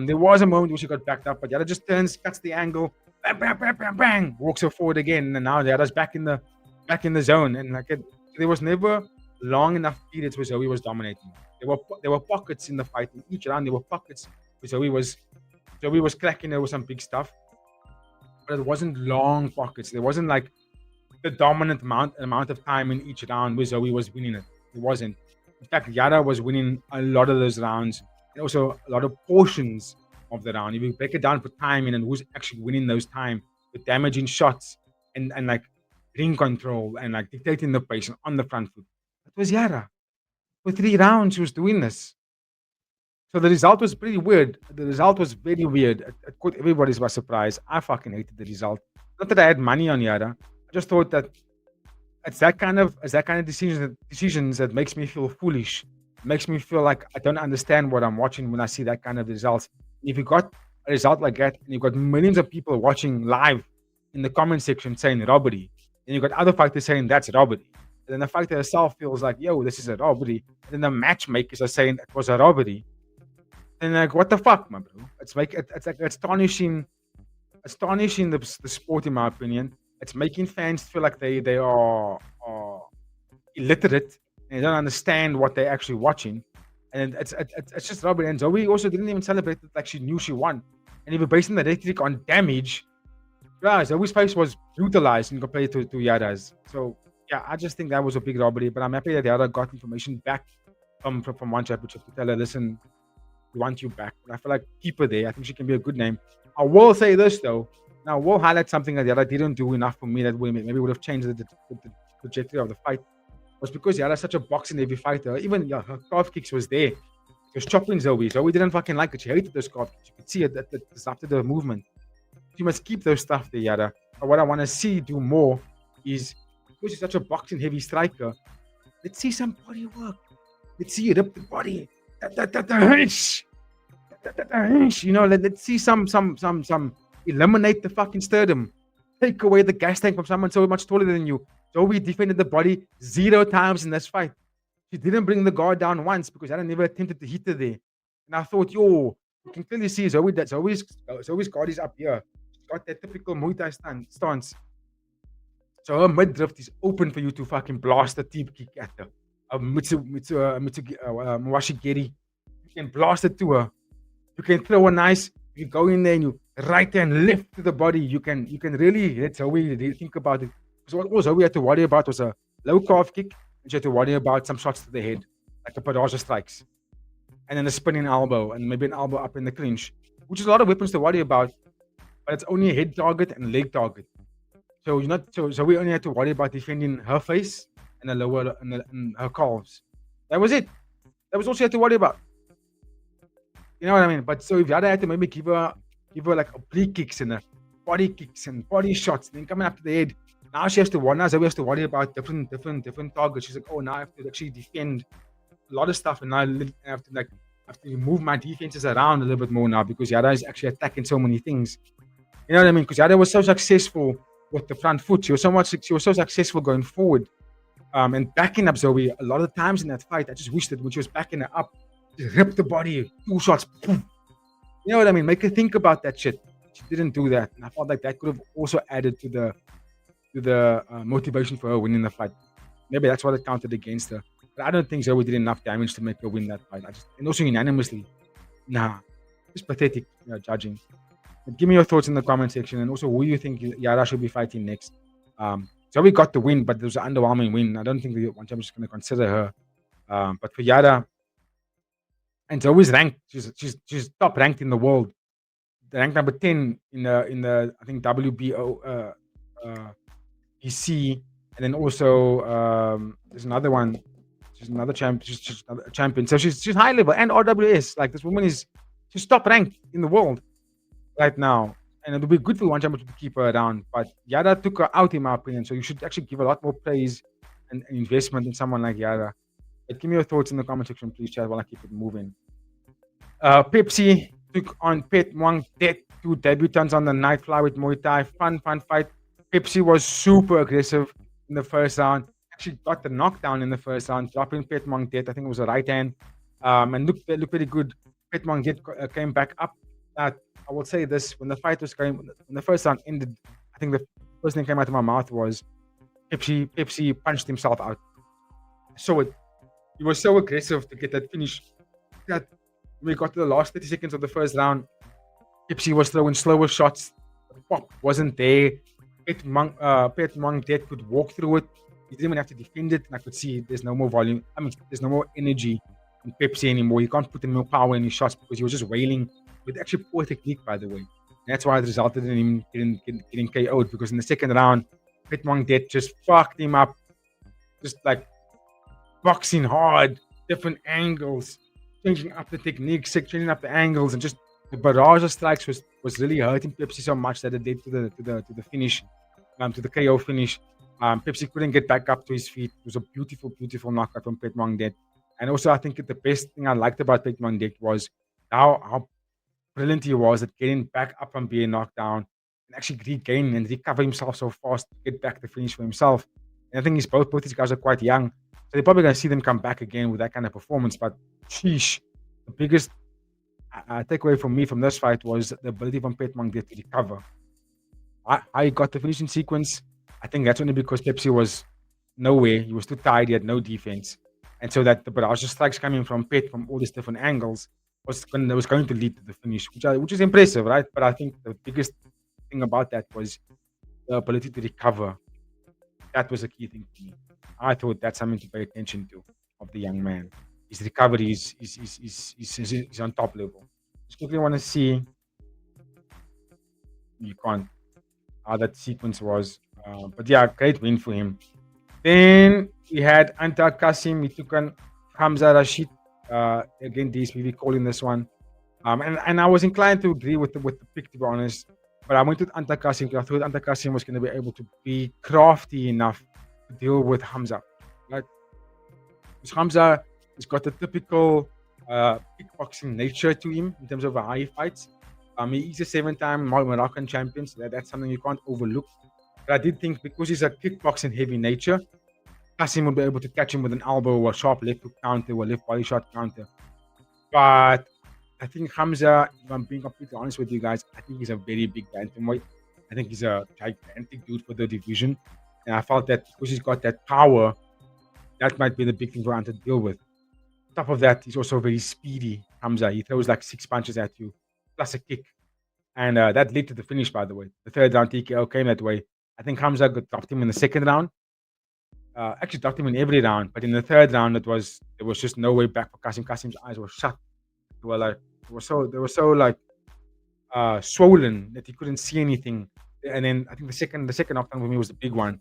Speaker 1: There was a moment where she got backed up, but Yara just turns, cuts the angle, bang, bang, bang, bang, bang, walks her forward again, and now Yara's back in the zone. And there was never long enough periods where Zoe was dominating. There were pockets in the fight. In each round, there were pockets where Zoe was cracking her with some big stuff, but it wasn't long pockets. There wasn't like the dominant amount of time in each round where Zoe was winning it. It wasn't. In fact, Yara was winning a lot of those rounds, and also a lot of portions of the round. If you break it down for timing and who's actually winning those time, the damaging shots and like ring control and like dictating the pace on the front foot, that was Yara. For 3 rounds, she was doing this. So the result was pretty weird. The result was very weird. It caught everybody by surprise. I fucking hated the result. Not that I had money on Yara. I just thought that it's that kind of decisions that makes me feel foolish. Makes me feel like I don't understand what I'm watching when I see that kind of results. If you got a result like that, and you've got millions of people watching live in the comment section saying robbery, and you've got other fighters saying that's robbery, and then the fighter herself feels like, yo, this is a robbery, and then the matchmakers are saying it was a robbery, and like, what the fuck, my bro? It's like astonishing the sport, in my opinion. It's making fans feel like they are illiterate and they don't understand what they're actually watching, and it's just robbery. And Zoe also didn't even celebrate it like she knew she won. And if you're basing the rhetoric on damage, yeah, Zoe's face was brutalized in compared to Yara's. So yeah, I just think that was a big robbery. But I'm happy that Yara got information back from one championship to tell her, listen, we want you back. But I feel like keep her there. I think she can be a good name. I will say this though. Now we'll highlight something that Yara didn't do enough for me that maybe would have changed the trajectory of the fight. Was because Yara's such a boxing heavy fighter. Even her calf kicks was there. She was chopping Zoe. Zoe didn't fucking like it. She hated those calf kicks. You could see it that disrupted the movement. She must keep those stuff there, Yara. But what I want to see do more is, because she's such a boxing heavy striker, let's see some body work. Let's see it up the body. You know, let's see some eliminate the fucking sternum. Take away the gas tank from someone so much taller than you. Zoe defended the body 0 times in this fight. She didn't bring the guard down once because I never attempted to hit her there. And I thought, yo, you can clearly see Zoe's guard is up here. She's got that typical Muay Thai stance. So her mid-drift is open for you to fucking blast a deep kick at her. Mwashigiri. You can blast it to her. You can throw a nice, you go in there and you right and left to the body. You can really let Zoe think about it. So what Zoe had to worry about was a low calf kick, and she had to worry about some shots to the head, like a Padaja strikes. And then a spinning elbow, and maybe an elbow up in the clinch, which is a lot of weapons to worry about, but it's only a head target and a leg target. So we only had to worry about defending her face and the lower and her calves. That was it. That was all she had to worry about. You know what I mean? But so if Yara had to maybe give her like oblique kicks and body kicks and body shots, then coming up to the head. Now she has to worry. Now Zoe has to worry about different targets. She's like, oh, now I have to actually defend a lot of stuff, and now I have to move my defenses around a little bit more now because Yara is actually attacking so many things. You know what I mean? Because Yara was so successful with the front foot. She was so successful going forward, and backing up Zoe a lot of the times in that fight. I just wished that when she was backing her up, just rip the body, 2 shots, boom. You know what I mean? Make her think about that shit. She didn't do that, and I felt like that could have also added to the motivation for her winning the fight. Maybe that's what it counted against her. But I don't think Zoe did enough damage to make her win that fight. And also unanimously, nah, it's pathetic, judging. But give me your thoughts in the comment section, and also who you think Yara should be fighting next. So we got the win, but it was an underwhelming win. I don't think the one champion's going to consider her. But for Yara, and it's always ranked. She's top ranked in the world. Ranked number 10 in the I think WBO BC, and then also there's another one. She's another champ. She's a champion. So she's high level and RWS. Like this woman she's top ranked in the world right now, and it would be good for one champion to keep her around. But Yara took her out, in my opinion. So you should actually give a lot more praise and investment in someone like Yara. But give me your thoughts in the comment section, please, chat, while I keep it moving. Pepsi took on Pet Muang Det, two debutants on the night flyweight Muay Thai. Fun fight. Pepsi was super aggressive in the first round. Actually got the knockdown in the first round, dropping Pet Muang Det. I think it was a right hand. And looked very good. Pet Muang Det came back up. I will say this, when the fight was going, when the first round ended, I think the first thing that came out of my mouth was Pepsi punched himself out. So he was so aggressive to get that finish that we got to the last 30 seconds of the first round. Pepsi was throwing slower shots. The pop wasn't there. Pet Muang Det could walk through it. He didn't even have to defend it. And I could see there's no more volume. I mean, there's no more energy in Pepsi anymore. You can't put in more power in his shots because he was just wailing with actually poor technique, by the way. And that's why it resulted in him getting KO'd, because in the second round, Pet Muang Det just fucked him up. Just like boxing hard, different angles, changing up the techniques, changing up the angles, and just the barrage of strikes was really hurting Pepsi so much that it led to the finish, to the KO finish. Pepsi couldn't get back up to his feet. It was a beautiful knockout from Pet Muang Det. And also, I think the best thing I liked about Pet Muang Det was how brilliant he was at getting back up from being knocked down and actually regain and recover himself so fast to get back the finish for himself. And I think both these guys are quite young, so they're probably going to see them come back again with that kind of performance. But sheesh, the biggest takeaway from me from this fight was the ability from Pet Muang Det to recover. I got the finishing sequence. I think that's only because Pepsi was nowhere. He was too tired. He had no defense. And so that the barrage of strikes coming from Pet from all these different angles was going to lead to the finish, which is impressive, right? But I think the biggest thing about that was the ability to recover. That was a key thing for me. I thought that's something to pay attention to of the young man. His recovery is on top level. Just quickly want to see. You can't. How that sequence was. But yeah, great win for him. Then we had Antar Kasim. He took on Hamza Rashid. Again, DSPV calling this one. And I was inclined to agree with the pick, to be honest. But I went with Antar Kasim because I thought Antar Kasim was going to be able to be crafty enough to deal with Hamza. Right? Because Hamza has got the typical kickboxing nature to him in terms of how he fights. He's a 7-time Moroccan champion, so that's something you can't overlook. But I did think because he's a kickboxing heavy nature, Kasim would be able to catch him with an elbow or a sharp left hook counter or left body shot counter. But I think Hamza, if I'm being completely honest with you guys, I think he's a very big bantamweight. I think he's a gigantic dude for the division. And I felt that because he's got that power, that might be the big thing for him to deal with. On top of that, he's also very speedy, Hamza. He throws like 6 punches at you, plus a kick. And that led to the finish, by the way. The third round TKO came that way. I think Hamza dropped him in the second round. Actually dropped him in every round, but in the third round, there was just no way back for Kasim. Kasim's eyes were shut. They were so like swollen that he couldn't see anything. And then I think the second knockdown for me was the big one.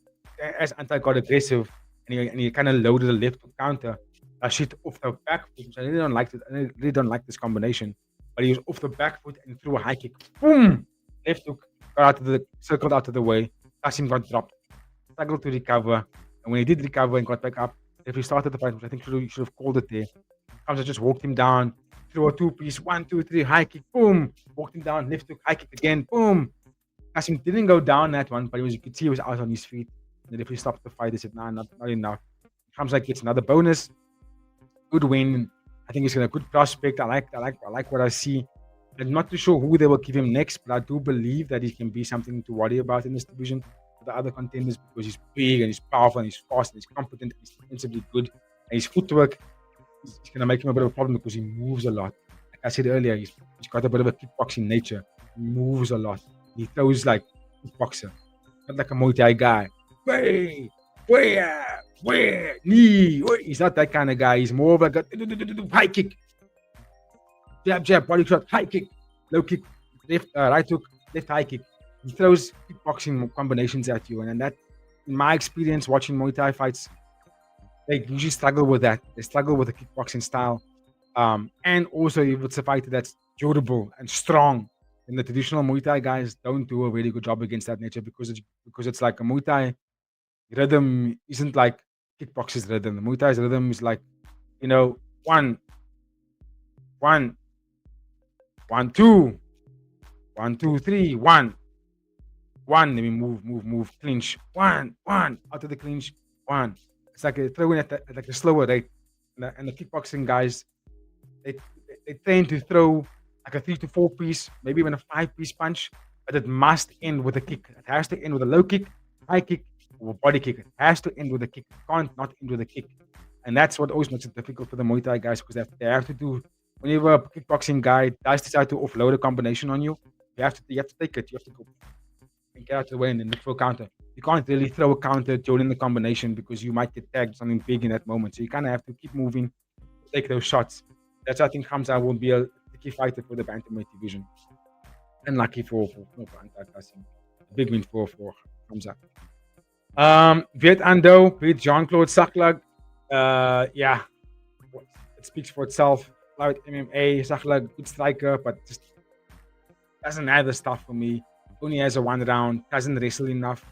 Speaker 1: As Antar got aggressive and he kind of loaded the left counter, Rashid off the back foot, which I really don't like. I really don't like this combination. But he was off the back foot and threw a high kick. Boom! Left hook circled out of the way. Kasim got dropped. Struggled to recover. And when he did recover and got back up, if he started the fight, which I think he should have called it there, Hamza just walked him down, threw a 2-piece, 1, 2, 3, high kick, boom, walked him down, left hook, high kick again, boom. Kasim didn't go down that one, but you could see he was out on his feet. And if he stopped the fight, they said, nah, not enough. Hamza gets another bonus. Good win. I think he's got a good prospect. I like what I see. I'm not too sure who they will give him next, but I do believe that he can be something to worry about in this division for the other contenders, because he's big and he's powerful and he's fast and he's competent and he's defensively good. And his footwork is going to make him a bit of a problem because he moves a lot. Like I said earlier, he's got a bit of a kickboxing nature. He moves a lot. He throws like a boxer, not like a Muay Thai guy. Where, knee. Where. He's not that kind of guy. He's more of like a high kick, jab, body shot, high kick, low kick, left, right hook, left high kick. He throws kickboxing combinations at you, and that, in my experience watching Muay Thai fights, they usually struggle with that. They struggle with the kickboxing style, and also if it's a fighter that's durable and strong. And the traditional Muay Thai guys don't do a really good job against that nature because it's like a Muay Thai rhythm isn't like kickboxers rhythm. The Muay Thai's rhythm is like, one, one, 1, 2, 1, 2, 3, 1, 1. Let me move, clinch, one, out of the clinch, one. It's like throwing at like a slower rate. And the kickboxing guys, they they tend to throw like a 3 to 4 piece, maybe even a 5 piece punch, but it must end with a kick. It has to end with a low kick, high kick, or a body kick. It has to end with a kick. It can't not end with a kick. And that's what always makes it difficult for the Muay Thai guys because they have to do, whenever a kickboxing guy does decide to offload a combination on you, you have to take it. You have to go and get out of the way and then look for a counter. You can't really throw a counter during the combination because you might get tagged something big in that moment. So you kind of have to keep moving, take those shots. That's why I think Hamza will be a key fighter for the bantamweight division. And lucky for Antakas. Big win for Hamza. Viet Ando beat Jean-Claude Saklag. Yeah, it speaks for itself. Light MMA, Saklag, good striker, but just doesn't have the stuff for me. Only has a 1 round, doesn't wrestle enough.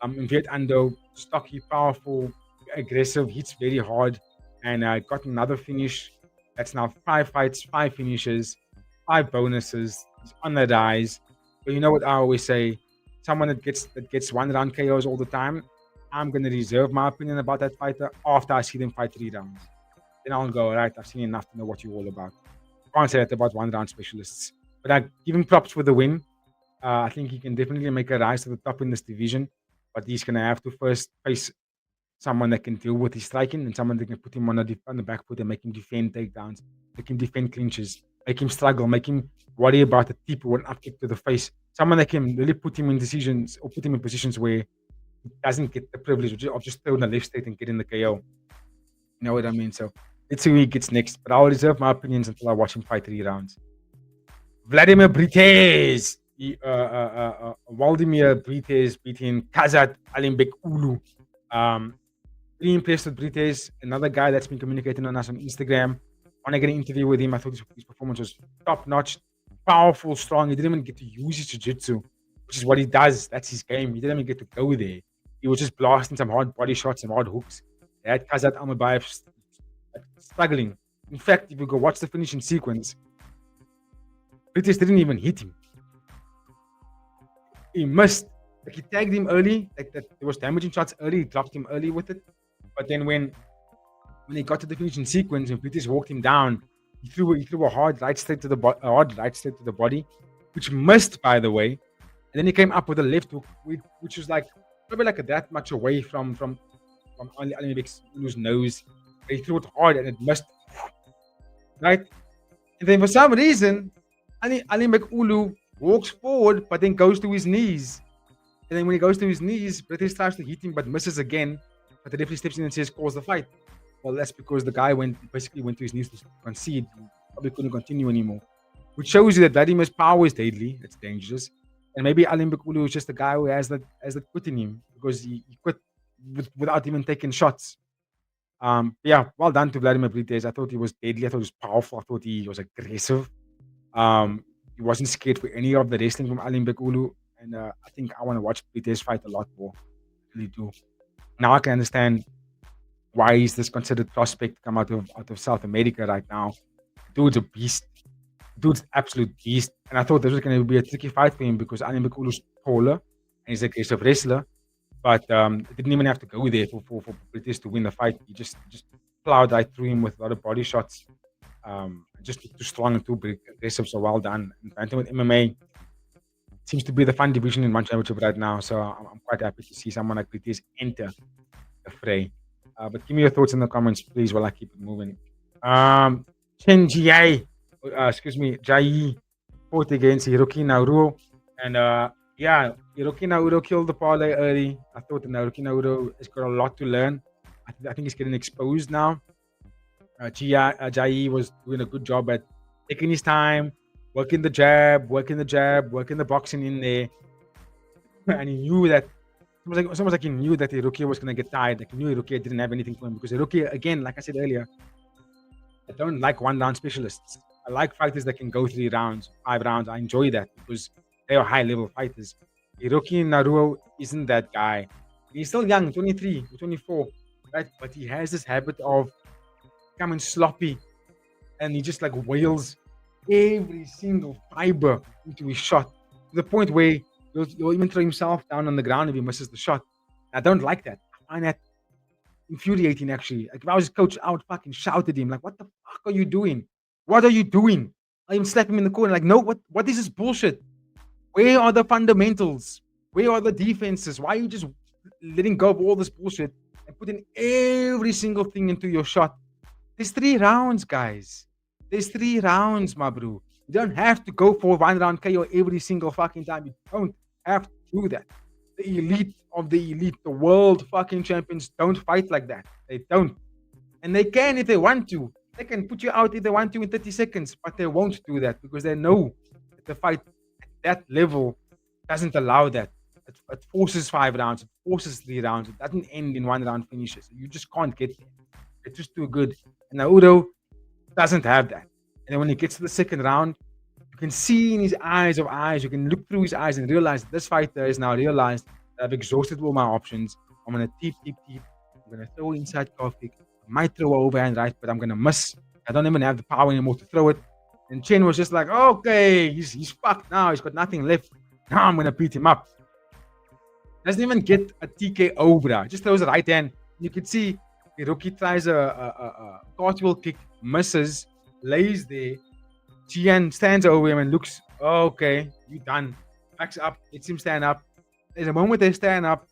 Speaker 1: In Viet Ando, stocky, powerful, aggressive, hits very hard, and got another finish. That's now 5 fights, 5 finishes, 5 bonuses. He's on the rise. But you know what I always say? Someone that gets 1 round KOs all the time, I'm gonna reserve my opinion about that fighter after I see them fight 3 rounds. Then I'll go, all right, I've seen enough to know what you're all about. Can't say that about 1 round specialists. But I give him props for the win. I think he can definitely make a rise to the top in this division. But he's gonna have to first face someone that can deal with his striking and someone that can put him on the back foot and make him defend takedowns, make him defend clinches, make him struggle, make him worry about a tip or an up kick to the face. Someone that can really put him in decisions or put him in positions where he doesn't get the privilege of just throwing the left straight and getting the KO. You know what I mean? So let's see who he gets next. But I'll reserve my opinions until I watch him fight 3 rounds. Vladimir Brites. Vladimir Brites beating Kazat Alimbekulu. Really impressed with Brites, another guy that's been communicating on us on Instagram. When I get an interview with him, I thought his performance was top notch, powerful, strong. He didn't even get to use his jiu-jitsu, which is what he does. That's his game. He didn't even get to go there. He was just blasting some hard body shots, some hard hooks. They had Kazat Almabayev struggling. In fact, if you go watch the finishing sequence, Brites didn't even hit him. He missed. Like he tagged him early. Like that, there was damaging shots early. He dropped him early with it. But then when he got to the finishing sequence and Brites walked him down, he threw a hard right straight to the body, which missed, by the way. And then he came up with a left hook, which was like probably like that much away from Alimbekulu's nose. He threw it hard and it missed. Right? And then for some reason, Alimbekulu walks forward, but then goes to his knees. And then when he goes to his knees, Brites tries to hit him, but misses again. But the referee steps in and says, "Cause the fight." Well, that's because the guy basically went to his knees to concede. He probably couldn't continue anymore. Which shows you that Vladimir's power is deadly. It's dangerous. And maybe Alimbekulu is just a guy who has that quit in him because he quit without even taking shots. Yeah, well done to Vladimir Brites. I thought he was deadly. I thought he was powerful. I thought he was aggressive. He wasn't scared for any of the wrestling from Alimbekulu. And I think I want to watch Brites fight a lot more. I really do. Now I can understand why he's this considered prospect to come out of South America right now. Dude's a beast. Dude's absolute beast. And I thought this was going to be a tricky fight for him because Alimbekulu's taller and he's an aggressive wrestler. But it didn't even have to go there for Brites to win the fight. He just plowed right through him with a lot of body shots. Just too strong and too aggressive. So well done. And bantamweight MMA seems to be the fun division in one championship right now. So I'm quite happy to see someone like Brites enter the fray. But give me your thoughts in the comments, please, while I keep it moving. Chen Jai, Jai fought against Hiroki Naruto. And yeah, Hiroki Naruto killed the parlay early. I thought that Naruki Naruto has got a lot to learn. I think he's getting exposed now. Jai was doing a good job at taking his time, working the jab, working the boxing in there. And he knew that it's almost like he knew that Hiroki was gonna get tired. Like he knew Hiroki didn't have anything for him because Hiroki, again, like I said earlier, I don't like one round specialists. I like fighters that can go 3 rounds, 5 rounds. I enjoy that because they are high level fighters. Hiroki Naruto isn't that guy. He's still young, 23 or 24, right? But he has this habit of becoming sloppy and he just like wails every single fiber into his shot to the point where he'll even throw himself down on the ground if he misses the shot. I don't like that. I find that infuriating actually. Like if I was his coach, I would fucking shout at him, like, what the fuck are you doing? What are you doing? I even slap him in the corner, like, no, what is this bullshit? Where are the fundamentals? Where are the defenses? Why are you just letting go of all this bullshit and putting every single thing into your shot? There's 3 rounds, guys. There's 3 rounds, my bro. You don't have to go for 1 round KO every single fucking time. You don't have to do that. The elite of the elite, the world fucking champions don't fight like that. They don't. And they can if they want to. They can put you out if they want to in 30 seconds, but they won't do that because they know that the fight at that level doesn't allow that. It forces 5 rounds, it forces 3 rounds. It doesn't end in 1 round finishes. You just can't get there. It's just too good. And Naruto doesn't have that. And then when he gets to the second round, you can see in his eyes, you can look through his eyes and realize this fighter is now realized that I've exhausted all my options. I'm going to deep. I'm going to throw inside calf kick. I might throw overhand right, but I'm going to miss. I don't even have the power anymore to throw it. And Chen was just like, okay, he's fucked now. He's got nothing left. Now I'm going to beat him up. Doesn't even get a TKO, bro. Just throws a right hand. You can see Hiroki tries a cartwheel kick, misses, lays there. Jian stands over him and looks, okay, you done. Backs up, lets him stand up. There's a moment they stand up.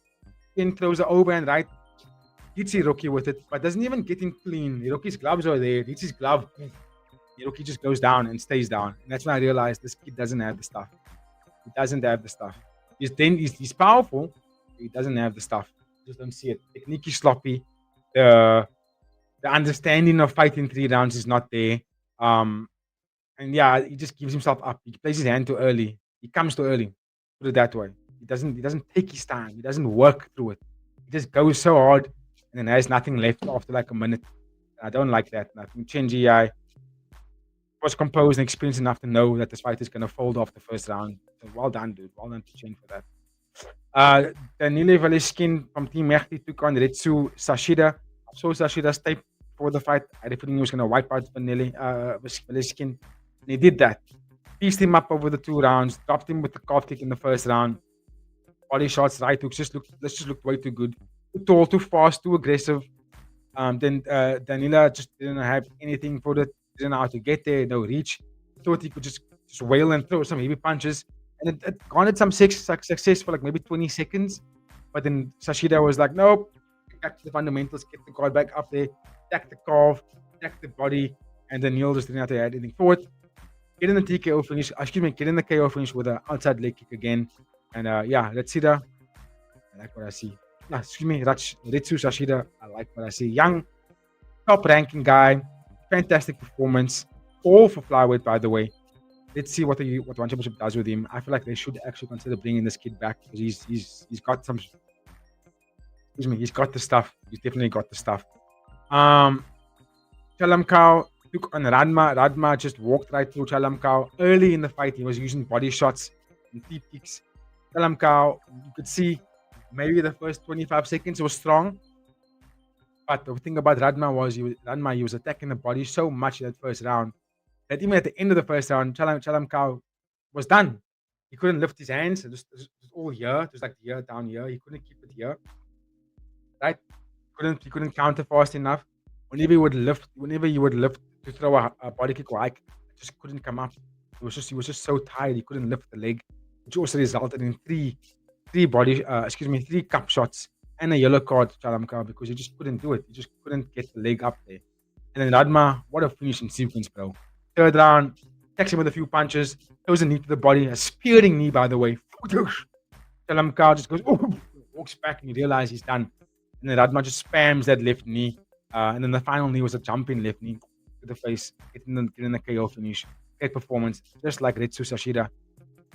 Speaker 1: Jian throws the overhand right. Hits Hiroki with it, but doesn't even get him clean. Hiroki's gloves are there. Hits his glove. Hiroki just goes down and stays down. And that's when I realized this kid doesn't have the stuff. He doesn't have the stuff. He's powerful. He doesn't have the stuff. Just don't see it. Technique is sloppy. The understanding of fighting 3 rounds is not there. And yeah, he just gives himself up. He plays his hand too early. He comes too early. Put it that way. He doesn't take his time. He doesn't work through it. He just goes so hard and then has nothing left after like a minute. I don't like that. And I think Chen Ji was composed and experienced enough to know that this fight is going to fold off the first round. So well done, dude. Well done to Chen for that. Danilo Valeskin from Team Mechti took on Retsu Sashida. I saw Sashida's tape for the fight. I definitely was going to wipe out Valeskin. And he did that. Pieced him up over the 2 rounds. Dropped him with the calf kick in the first round. Body shots, right hooks. Just looked way too good. Too tall, too fast, too aggressive. Then Danila just didn't have anything for it. Didn't know how to get there. No reach. Thought he could just wail and throw some heavy punches. And it garnered some success for like maybe 20 seconds. But then Sashida was like, nope. Back to the fundamentals. Get the guard back up there. Attack the calf. Attack the body. And then Neil just didn't have to add anything for it. Get in the TKO finish. Get in the KO finish with an outside leg kick again. And yeah, Retsida. I like what I see. Retsu Sashida. I like what I see. Young, top ranking guy. Fantastic performance. All for flyweight, by the way. Let's see what One Championship does with him. I feel like they should actually consider bringing this kid back because he's got some. Excuse me, he's got the stuff. He's definitely got the stuff. Chalamkau took on Radma. Radma just walked right through Chalamkau. Early in the fight, he was using body shots and deep kicks. Chalamkau, you could see maybe the first 25 seconds was strong. But the thing about Radma was he was attacking the body so much in that first round that even at the end of the first round, Chalamkau was done. He couldn't lift his hands. It was all here. It was like here, down here. He couldn't keep it here. Right? He couldn't counter fast enough. Whenever he would lift to throw a body kick or hike, it just couldn't come up. He was just so tired. He couldn't lift the leg, which also resulted in three cup shots and a yellow card to Chalamkau because he just couldn't do it. He just couldn't get the leg up there. And then Radma, what a finishing sequence, bro. Third round, attacks him with a few punches, throws a knee to the body, a spearing knee, by the way. Salamkar just goes, oh, walks back, and you realize he's done. And then Radma just spams that left knee. And then the final knee was a jumping left knee to the face, getting the KO finish. Great performance, just like Retsu Sashida.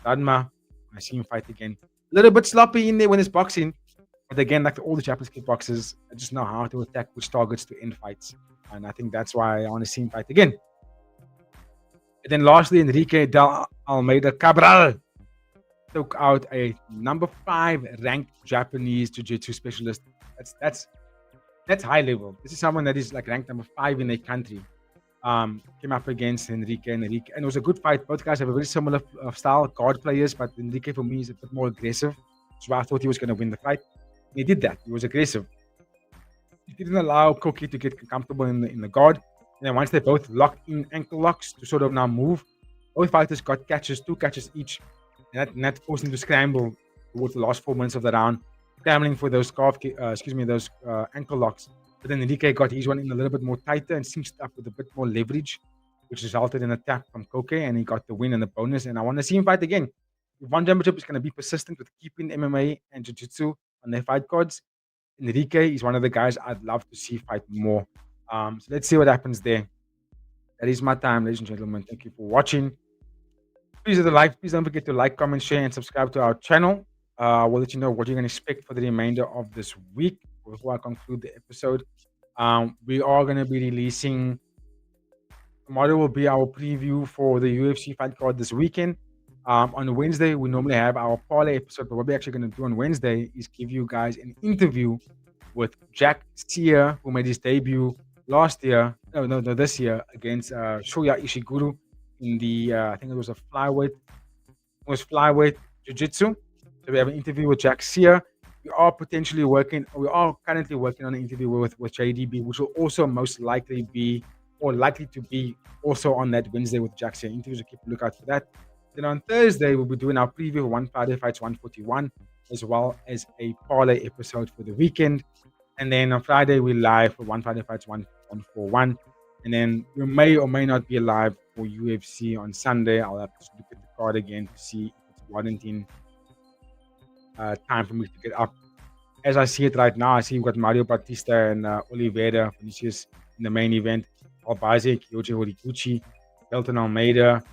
Speaker 1: Radma, I see him fight again. A little bit sloppy in there when it's boxing. But again, like all the Japanese kickboxers, I just know how to attack which targets to end fights. And I think that's why I want to see him fight again. And then lastly, Enrique Del Almeida Cabral took out a number 5 ranked Japanese jiu-jitsu specialist. That's high level. This is someone that is like ranked number 5 in their country. Came up against Enrique, and it was a good fight. Both guys have a very similar style, guard players, but Enrique for me is a bit more aggressive. So I thought he was going to win the fight. He did that. He was aggressive. He didn't allow Koki to get comfortable in the guard. And then once they both locked in ankle locks to sort of now move, both fighters got catches, 2 catches each. And that forced them to scramble towards the last 4 minutes of the round, scrambling for those ankle locks. But then Enrique got his one in a little bit more tighter and cinched up with a bit more leverage, which resulted in a tap from Koke, and he got the win and the bonus. And I want to see him fight again. If One Championship is going to be persistent with keeping MMA and Jiu-Jitsu on their fight cards, Enrique is one of the guys I'd love to see fight more. So let's see what happens there. That is my time, ladies and gentlemen. Thank you for watching. Please don't forget to like, comment, share, and subscribe to our channel. We'll let you know what you're going to expect for the remainder of this week before I conclude the episode. We are going to be releasing, tomorrow will be our preview for the UFC fight card this weekend. On Wednesday, we normally have our parlay episode, but what we're actually going to do on Wednesday is give you guys an interview with Jack Sear, who made his debut this year against Shoya Ishiguro in the, I think it was flyweight jiu-jitsu. So we have an interview with Jack Sear. We are currently working on an interview with JDB, which will also most likely to be also on that Wednesday with Jack Sear interviews. So keep a lookout for that. Then on Thursday, we'll be doing our preview of One Friday Fights 141, as well as a parlay episode for the weekend. And then on Friday, we're live for One Friday Fights 141. And then we may or may not be live for UFC on Sunday. I'll have to look at the card again to see if it's warranting time for me to get up. As I see it right now, I see we've got Mario Batista and Oliveira Vinicius in the main event. Albazi, Kyoji Horiguchi, Elton Almeida,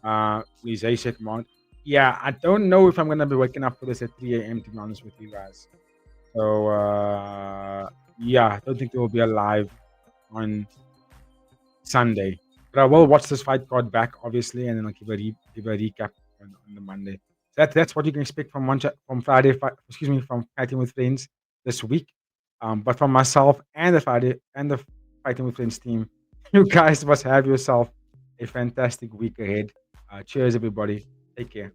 Speaker 1: Lizasek Mont. Yeah, I don't know if I'm going to be waking up for this at 3 a.m. to be honest with you guys. So, I don't think there will be a live on Sunday. But I will watch this fight card back, obviously, and then I'll give a recap on the Monday. That's what you can expect from from Fighting with Friends this week. But from myself and the Fighting with Friends team, you guys must have yourself a fantastic week ahead. Cheers, everybody. Take care.